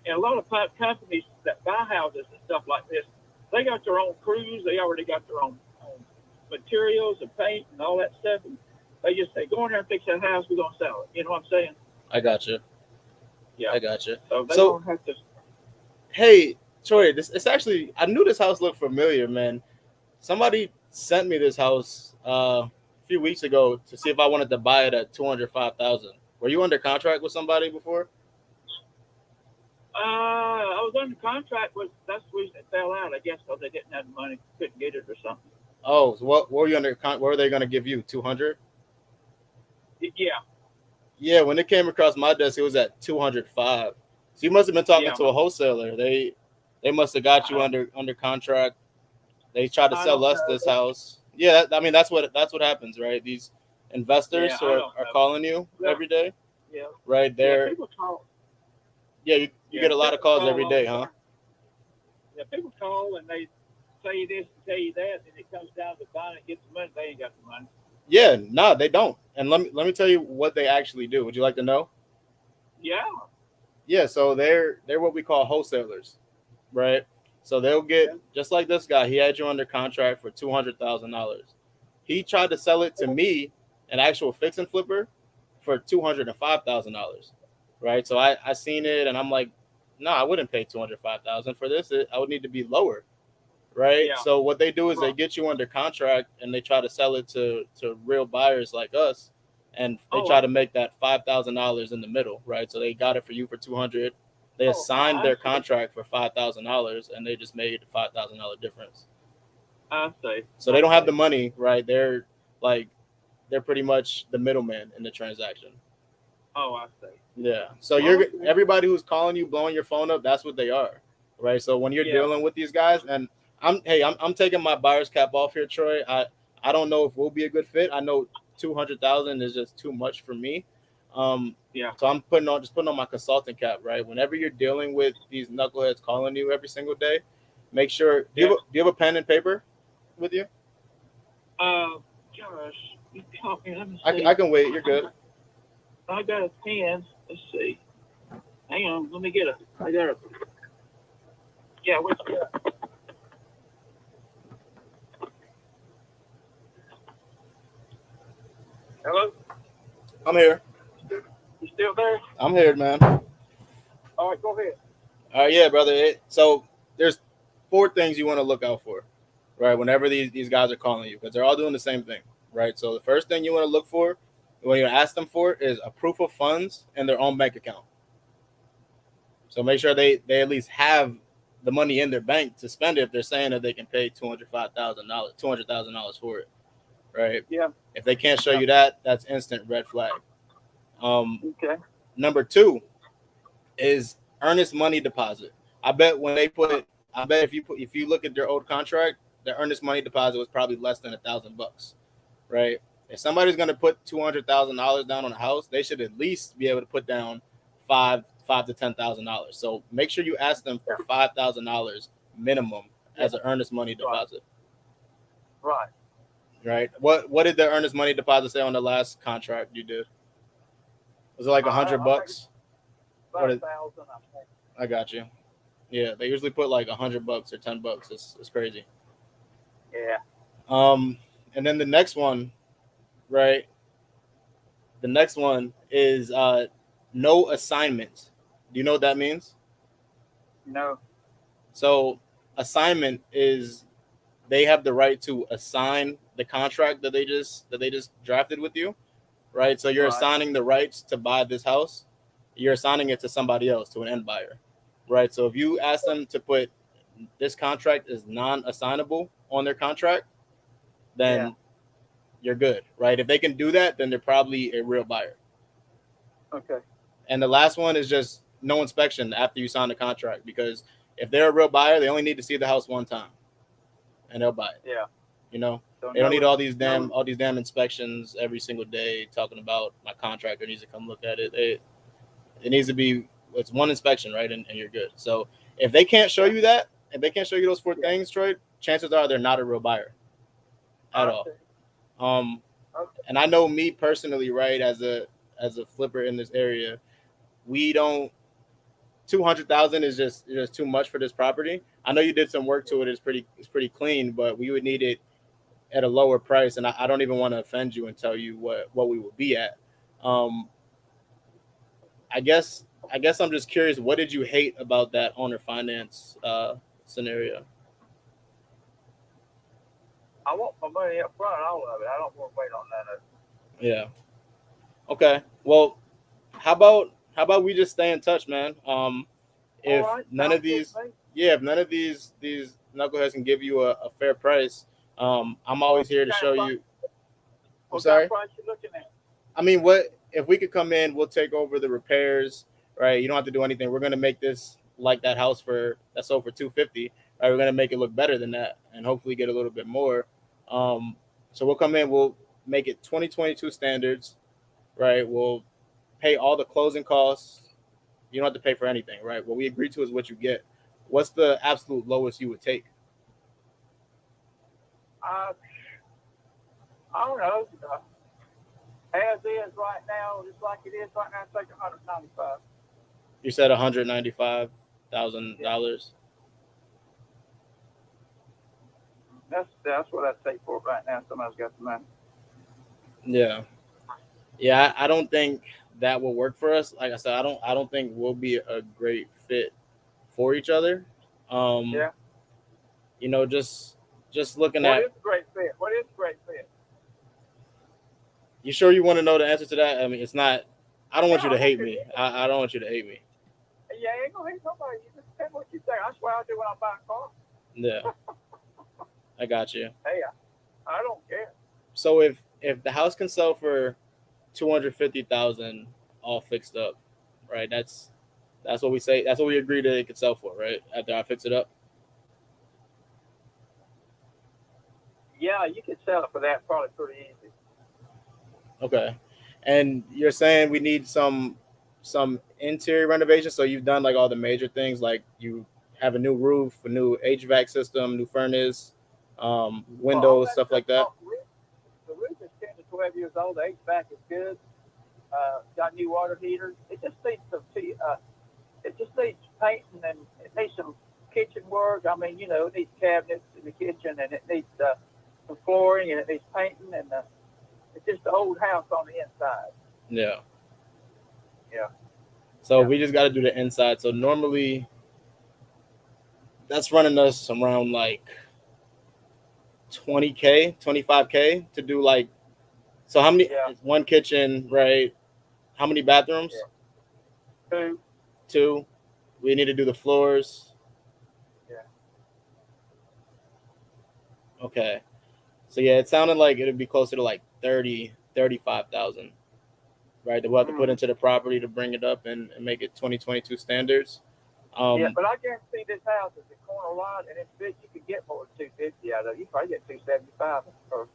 and a lot of companies that buy houses and stuff like this, they got their own crews. They already got their own materials and paint and all that stuff. And they just say, go in there and fix that house. We're gonna sell it. You know what I'm saying? I gotcha. Yeah, I gotcha. So they don't have to. Hey, Troy, I knew this house looked familiar, man. Somebody sent me this house a few weeks ago to see if I wanted to buy it at $205,000. Were you under contract with somebody before? I was under contract that's the reason it fell out, I guess, because they didn't have the money, couldn't get it or something. Oh, so what were you under? What were they going to give you? 200? Yeah. Yeah, when it came across my desk, it was at 205. So you must have been talking to a wholesaler. They must have got you under contract. They tried to sell us this house. Yeah, that's what happens, right? These investors are calling you every day. Yeah. Right there. People call. Yeah, you get a lot of calls every day, huh? Yeah, people call and they tell you this and tell you that, and it comes down to buying and get the money. They ain't got the money. Yeah, no, they don't. And let me tell you what they actually do. Would you like to know? Yeah. Yeah, so they're what we call wholesalers, right? So they'll get, just like this guy, he had you under contract for $200,000. He tried to sell it to me, an actual fix and flipper, for $205,000, right? So I seen it and I'm like, no, I wouldn't pay $205,000 for this. I would need to be lower, right? Yeah. So what they do is they get you under contract and they try to sell it to real buyers like us, and they try to make that $5,000 in the middle, right? So they got it for you for $200,000. They assigned their contract for $5,000, and they just made a $5,000 difference. I see. So they don't have the money, right? They're pretty much the middleman in the transaction. Oh, I see. Yeah. So everybody who's calling you, blowing your phone up, that's what they are, right? So when you're dealing with these guys, and I'm taking my buyer's cap off here, Troy. I don't know if we'll be a good fit. I know 200,000 is just too much for me. Yeah. So I'm putting on my consultant cap, right? Whenever you're dealing with these knuckleheads calling you every single day, make sure. Do you have a pen and paper with you? Josh, you caught me. Let me see. I can wait. You're good. I got a pen. Let's see. Hang on. Let me get it. I got it. Yeah, what's that? Hello? I'm here. You still there? I'm here, man. All right, go ahead. All right, yeah, brother. So there's 4 things you want to look out for, right? Whenever these guys are calling you, because they're all doing the same thing, right? So the first thing you want to look for, when you ask them for, is a proof of funds in their own bank account. So make sure they at least have the money in their bank to spend it if they're saying that they can pay $200,000 for it, right? Yeah. If they can't show you that, that's instant red flag. Okay. Number 2 is earnest money deposit. I bet if you look at their old contract, the earnest money deposit was probably less than $1,000, right? If somebody's going to put $200,000 down on a house, they should at least be able to put down $5,000 to $10,000. So make sure you ask them for $5,000 minimum as an earnest money deposit. Right. Right. What did the earnest money deposit say on the last contract you did? Was it like $100? $5,000, I think. I got you. Yeah, they usually put like $100 or $10. It's crazy. Yeah. And then the next one, right? The next one is no assignment. Do you know what that means? No. So assignment is they have the right to assign the contract that they just drafted with you, right? So you're assigning the rights to buy this house. You're assigning it to somebody else, to an end buyer, right? So if you ask them to put this contract is non-assignable on their contract, then you're good, right? If they can do that, then they're probably a real buyer. Okay. And the last one is just no inspection after you sign the contract, because if they're a real buyer, they only need to see the house one time, and they'll buy it. Yeah. You know, So they don't need all these damn inspections every single day talking about my contractor needs to come look at it. It needs to be, it's one inspection, right? And you're good. So if they can't show you that, if they can't show you those 4 things, Troy, chances are they're not a real buyer at all. And I know me personally, right, as a flipper in this area, we don't, 200,000 is just too much for this property. I know you did some work to it. It's pretty clean, but we would need it at a lower price. And I don't even want to offend you and tell you what we would be at. I guess I'm just curious, what did you hate about that owner finance scenario? I want my money up front, all of it. I don't want to wait on that. Yeah. Okay. Well, how about we just stay in touch, man? If none of these knuckleheads can give you a fair price, I'm always here to show you. I'm sorry. What price you looking at? I mean, if we could come in, we'll take over the repairs, right? You don't have to do anything. We're gonna make this like that house that sold for $250. Right? We're gonna make it look better than that, and hopefully get a little bit more. So we'll come in. We'll make it 2022 standards, right? We'll pay all the closing costs. You don't have to pay for anything, right? What we agree to is what you get. What's the absolute lowest you would take? I don't know. As is right now, just like it is right now, it's like $195. You said $195,000. That's what I'd take for it right now. Somebody's got the money. Yeah. I don't think that will work for us. Like I said, I don't think we'll be a great fit for each other. You know, just looking at. What is a great fit? What is a great fit? You sure you want to know the answer to that? I mean, it's not. I don't want you to hate me. I don't want you to hate me. Yeah, I ain't gonna hate somebody. You just tell what you think. That's what I do when I buy a car. Yeah. I got you. Hey, I don't care. So if the house can sell for $250,000 all fixed up, right? That's what we say. That's what we agreed that it could sell for, right? After I fix it up. Yeah, you could sell it for that probably pretty easy. Okay. And you're saying we need some interior renovation. So you've done like all the major things, like you have a new roof, a new HVAC system, new furnace, Well, all windows, that stuff stuff, like that. the roof is 10 to 12 years old. The HVAC is good. Got new water heaters. It just needs it just needs painting, and it needs some kitchen work. I mean, it needs cabinets in the kitchen, and it needs some flooring, and it needs painting, and it's just the old house on the inside. Yeah. Yeah. So Yeah. we just got to do the inside. So normally that's running us around like 20K, 25K to do like. So how many? Yeah. One kitchen, right? How many bathrooms? Yeah. Two. We need to do the floors. Yeah. Okay. So yeah, it sounded like it'd be closer to like 35,000, right? That we'll have to put into the property to bring it up and make it 2022 standards. Yeah, but I guarantee this house is a corner lot, and it's big. You could get more than 250 out of it. You probably get 275 or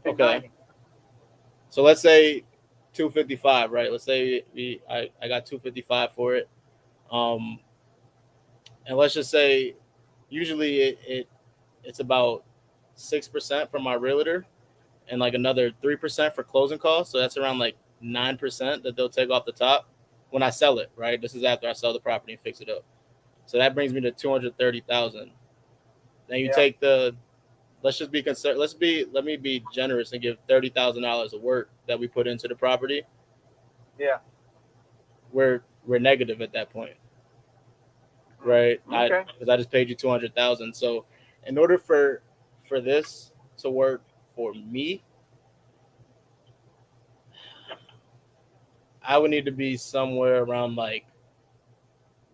290. Okay. So let's say 255, right? Let's say I got 255 for it. And let's just say usually it's about 6% from my realtor and like another 3% for closing costs. So that's around like 9% that they'll take off the top when I sell it, right? This is after I sell the property and fix it up. So that brings me to 230,000. Then you take the, let's just be concerned. Let me be generous and give $30,000 of work that we put into the property. Yeah. We're negative at that point, right? Okay. Because I just paid you 200,000. So in order for this to work for me, I would need to be somewhere around like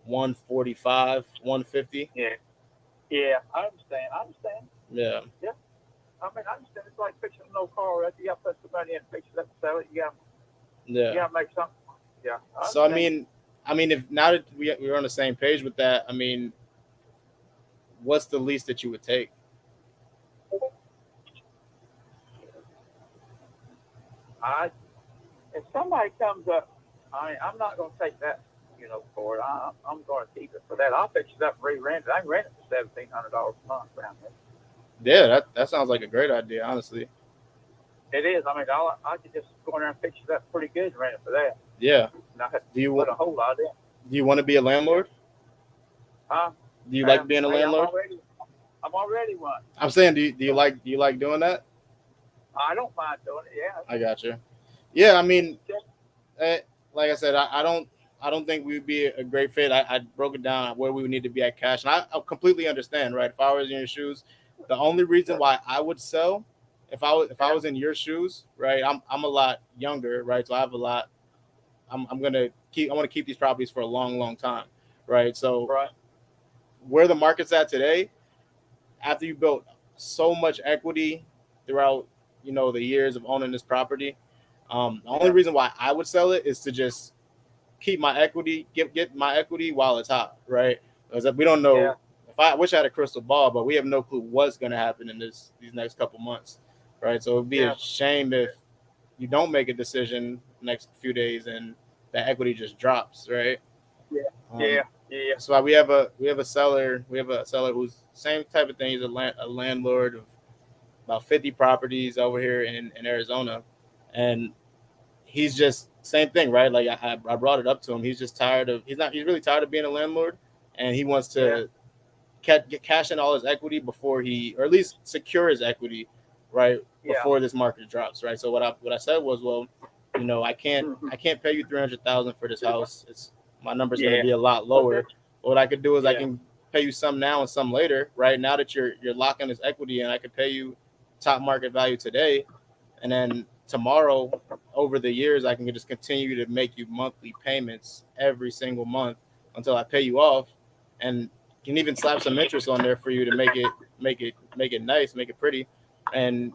145, 150. Yeah. I understand. Yeah. I mean, I understand. It's like fixing an old car. Right? You got to put some money in, fix it up, sell it. You got to make something. Yeah. So I mean, if now that we're on the same page with that, I mean, what's the least that you would take? If somebody comes up, I'm not going to take that, for it. I'm going to keep it for that. I'll fix it up and re-rent it. I can rent it for $1,700 a month around there. Yeah, that sounds like a great idea, honestly. It is. I mean, I could just go in there and fix it up pretty good and rent it for that. Yeah. Do you want a whole lot in? Do you want to be a landlord? Huh? Do you like being a landlord? I'm already one. I'm saying, do you like doing that? I don't mind doing it. Yeah. I got you. Yeah, I mean, like I said, I don't think we'd be a great fit. I broke it down where we would need to be at cash, and I completely understand. Right? If I was in your shoes, the only reason why I would sell, if I was in your shoes, right? I'm a lot younger, right? So I have a lot. I want to keep these properties for a long time, right? So where the market's at today, after you built so much equity throughout, the years of owning this property, the only reason why I would sell it is to just keep my equity, get my equity while it's hot, right? Because we don't know. Yeah. I wish I had a crystal ball, but we have no clue what's going to happen in these next couple months, right? So it'd be a shame if you don't make a decision next few days and that equity just drops, right? Yeah. That's why we have a seller. We have a seller who's same type of thing. He's a landlord of about 50 properties over here in Arizona, and he's just same thing, right? Like I brought it up to him. He's just tired of. He's really tired of being a landlord, and he wants to get cash in all his equity before or at least secure his equity, right? Before this market drops, right? So what I said was, well, I can't pay you $300,000 for this house. My number's going to be a lot lower. What I could do is I can pay you some now and some later, right? Now that you're locking this equity in, I could pay you top market value today, and then tomorrow, over the years, I can just continue to make you monthly payments every single month until I pay you off, and can even slap some interest on there for you to make it nice, make it pretty, and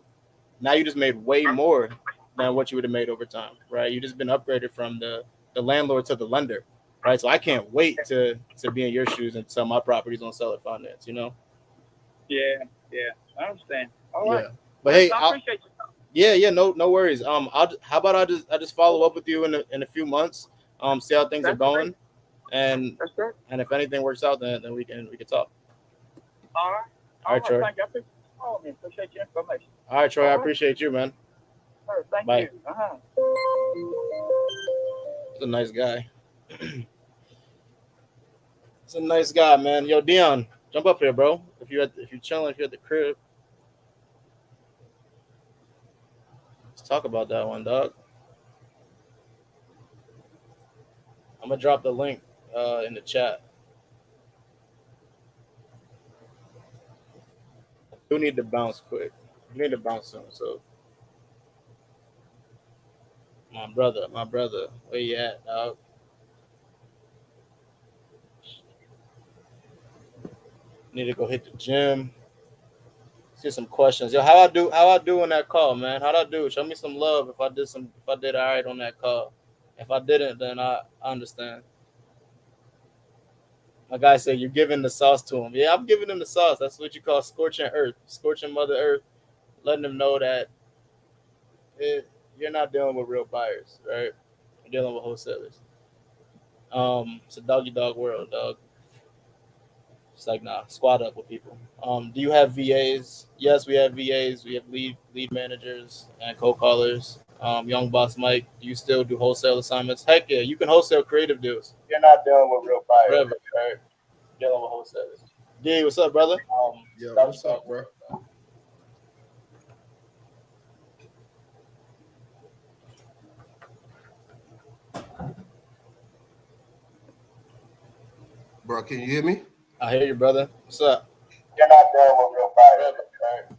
now you just made way more than what you would have made over time, right? You just been upgraded from the landlord to the lender, right? So I can't wait to be in your shoes and sell my properties on seller finance, Yeah, I understand. All right. Yeah. But hey, I appreciate you. Yeah, no worries. How about I just follow up with you in a few months, see how things are That's going, great. and That's great. if anything works out, then we can talk. All right. All right, Troy. Thank you. I appreciate your information. All right, Troy. All I right. appreciate you, man. All right. Thank Bye. you. He's a nice guy. He's a nice guy, man. Yo, Dion, jump up here, bro. If you're chilling, if you're at the crib, let's talk about that one, dog. I'm gonna drop the link in the chat. I do need to bounce quick. I need to bounce soon. So, my brother, where you at, dog? Need to go hit the gym. See some questions. Yo, how I do on that call, man? How'd I do? Show me some love if I did all right on that call. If I didn't, then I understand. My guy said you're giving the sauce to him. Yeah, I'm giving him the sauce. That's what you call scorching earth, scorching Mother Earth, letting them know that you're not dealing with real buyers, right? You're dealing with wholesalers. It's a doggy dog world, dog. It's like, nah, squat up with people. Do you have VAs? Yes, we have VAs. We have lead managers and co-callers. Young Boss Mike, do you still do wholesale assignments? Heck yeah, you can wholesale creative deals. You're not dealing with real buyers. Forever, right? Dealing with wholesalers. D, what's up, brother? Yo, what's up, bro? Bro, can you hear me? I hear you, brother. What's up? You're not dealing with real buyers, right?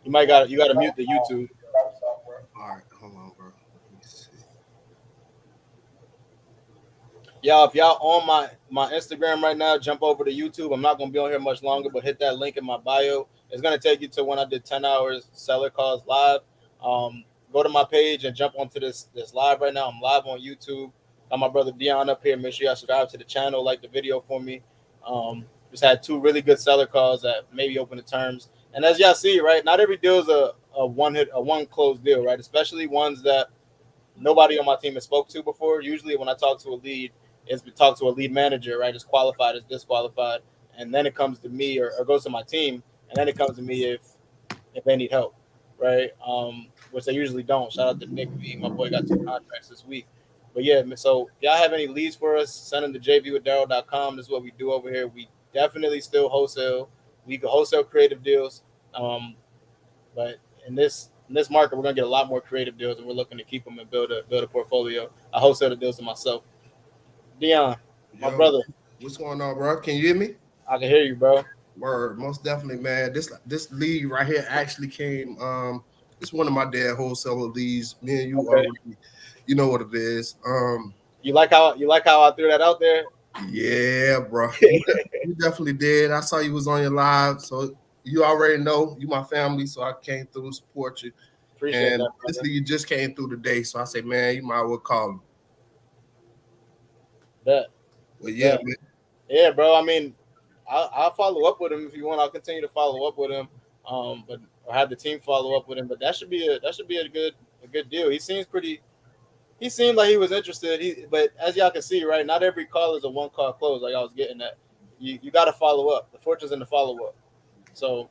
You might got to mute the YouTube. All right, hold on, bro. Let me see. Y'all, if y'all on my Instagram right now, jump over to YouTube. I'm not gonna be on here much longer, but hit that link in my bio. It's gonna take you to when I did 10 hours seller calls live. Go to my page and jump onto this live right now. I'm live on YouTube. Got my brother Dion up here. Make sure y'all subscribe to the channel, like the video for me. Just had 2 really good seller calls that maybe open the terms. And as y'all see, right, not every deal is a one closed deal, right? Especially ones that nobody on my team has spoke to before. Usually when I talk to a lead, it's to talk to a lead manager, right? It's qualified, it's disqualified, and then it comes to me or goes to my team, and then it comes to me if they need help, right? Which they usually don't. Shout out to Nick V. My boy got 2 contracts this week. But yeah, so if y'all have any leads for us, send them to jv@daryll.com. This is what we do over here. We definitely still wholesale. We can wholesale creative deals. But in this market, we're gonna get a lot more creative deals, and we're looking to keep them and build a portfolio. I wholesale the deals to myself. Dion, my brother, What's going on, bro? Can you hear me? I can hear you, bro. Word, most definitely, man. This lead right here actually came. It's one of my dad wholesaler leads. Me and you already, you know what it is. You like how I threw that out there? Yeah, bro. You definitely did. I saw you was on your live, so you already know you my family, so I came through to support you. Appreciate that, this lead just came through today, so I say, man, you might as well call him. Bet. Well, yeah, man. Yeah, bro. I mean, I'll follow up with him if you want. I'll continue to follow up with him. But or have the team follow up with him. But that should be a good deal. He seemed like he was interested. But as y'all can see, right, not every call is a one call close. Like I was getting at, you got to follow up. The fortune's in the follow up. So,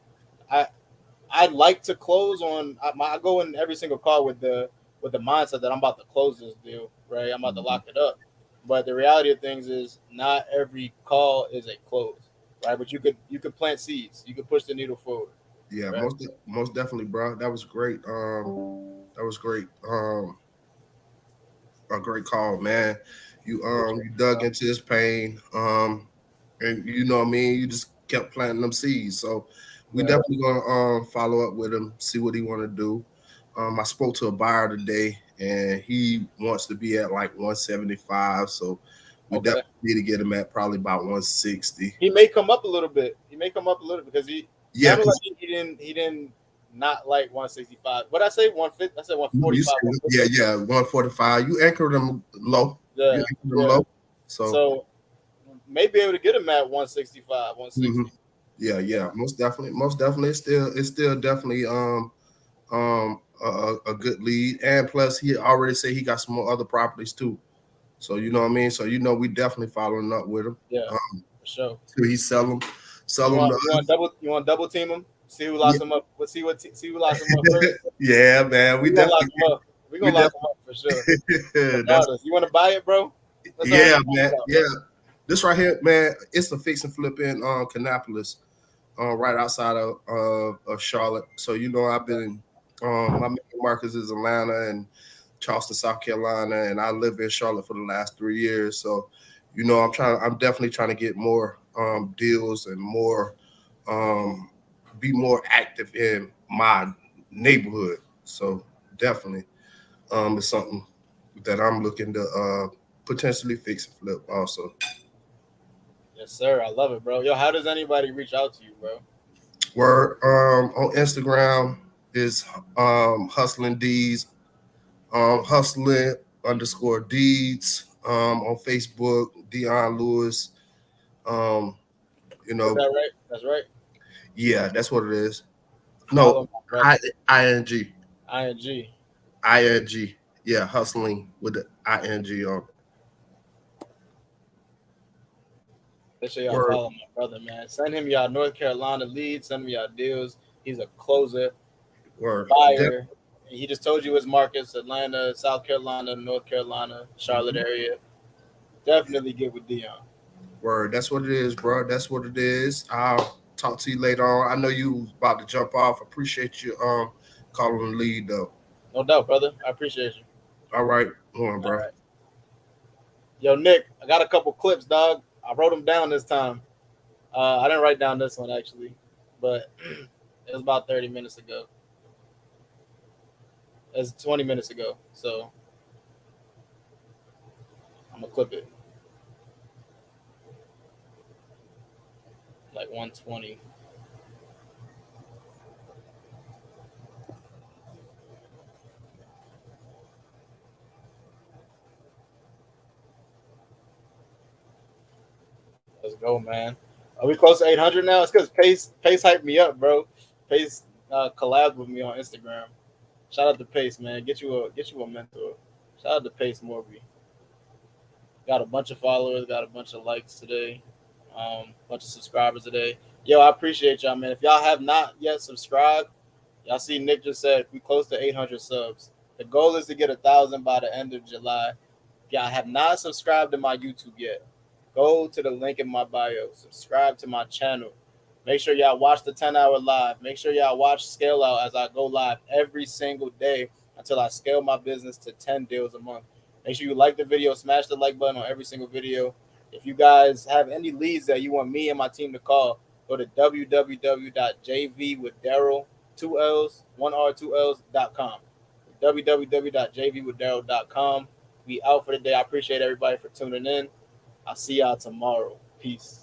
I like to close on. I go in every single call with the mindset that I'm about to close this deal. Right, I'm about to lock it up. But the reality of things is not every call is a close, right? But you could plant seeds. You could push the needle forward. Yeah, right? most definitely, bro. That was great. That was great. A great call, man. You dug into his pain. And you know what I mean. You just kept planting them seeds. So we definitely gonna follow up with him, see what he want to do. I spoke to a buyer today, and he wants to be at like 175. So we definitely need to get him at probably about 160. He may come up a little bit. Because he didn't not like 165. What I say 150? I said 145. Yeah, 145. You anchored him low. Yeah, low. So may be able to get him at 165, 160. Yeah. Most definitely. It's still definitely a good lead, and plus he already said he got some more other properties too. So you know what I mean. So we definitely following up with him. Yeah, for sure. Till he sell them. You want double team him? See who locks him up. See who locks him up first. Yeah, man. We gonna lock him up. We gonna lock him up for sure. Regardless, you want to buy it, bro? Yeah, man. Yeah, this right here, man. It's a fix and flip in Kannapolis, right outside of Charlotte. So I've been my main markets is Atlanta and Charleston, South Carolina, and I live in Charlotte for the last 3 years. So I'm definitely trying to get more deals and more be more active in my neighborhood. So definitely it's something that I'm looking to potentially fix and flip also. Yes, sir. I love it, bro. Yo, how does anybody reach out to you, bro? We're on Instagram is hustling deeds, hustling _ deeds. On Facebook, Dion Lewis. Is that right? That's right. Yeah, that's what it is. Follow No, my brother. ing. ING. ing. Yeah, hustling with the ing on. Make sure y'all follow my brother, man. Send him y'all North Carolina leads. Send him y'all deals. He's a closer, buyer. He just told you his markets: Atlanta, South Carolina, North Carolina, Charlotte area. Definitely get with Dion. Word. That's what it is, bro. That's what it is. I'll talk to you later on. I know you about to jump off. Appreciate you calling the lead though. No doubt, brother. I appreciate you. All right. Go on, bro. All right. Yo, Nick, I got a couple clips, dog. I wrote them down this time. I didn't write down this one actually, but it was about 30 minutes ago. It's 20 minutes ago, so I'm gonna clip it. Like 120. Let's go, man. Are we close to 800 now? It's because Pace hyped me up, bro. Pace collabed with me on Instagram. Shout out to Pace, man. Get you a mentor. Shout out to Pace Morby. Got a bunch of followers. Got a bunch of likes today. Bunch of subscribers today. Yo, I appreciate y'all, man. If y'all have not yet subscribed, y'all see Nick just said we close to 800 subs. The goal is to get 1,000 by the end of July. If y'all have not subscribed to my YouTube yet, go to the link in my bio. Subscribe to my channel. Make sure y'all watch the 10-hour live. Make sure y'all watch Scaleout as I go live every single day until I scale my business to 10 deals a month. Make sure you like the video. Smash the like button on every single video. If you guys have any leads that you want me and my team to call, go to www.jvwithdaryll, 2 L's, 1 R, 2 L's.com. www.jvwithdaryll.com. We out for the day. I appreciate everybody for tuning in. I'll see y'all tomorrow. Peace.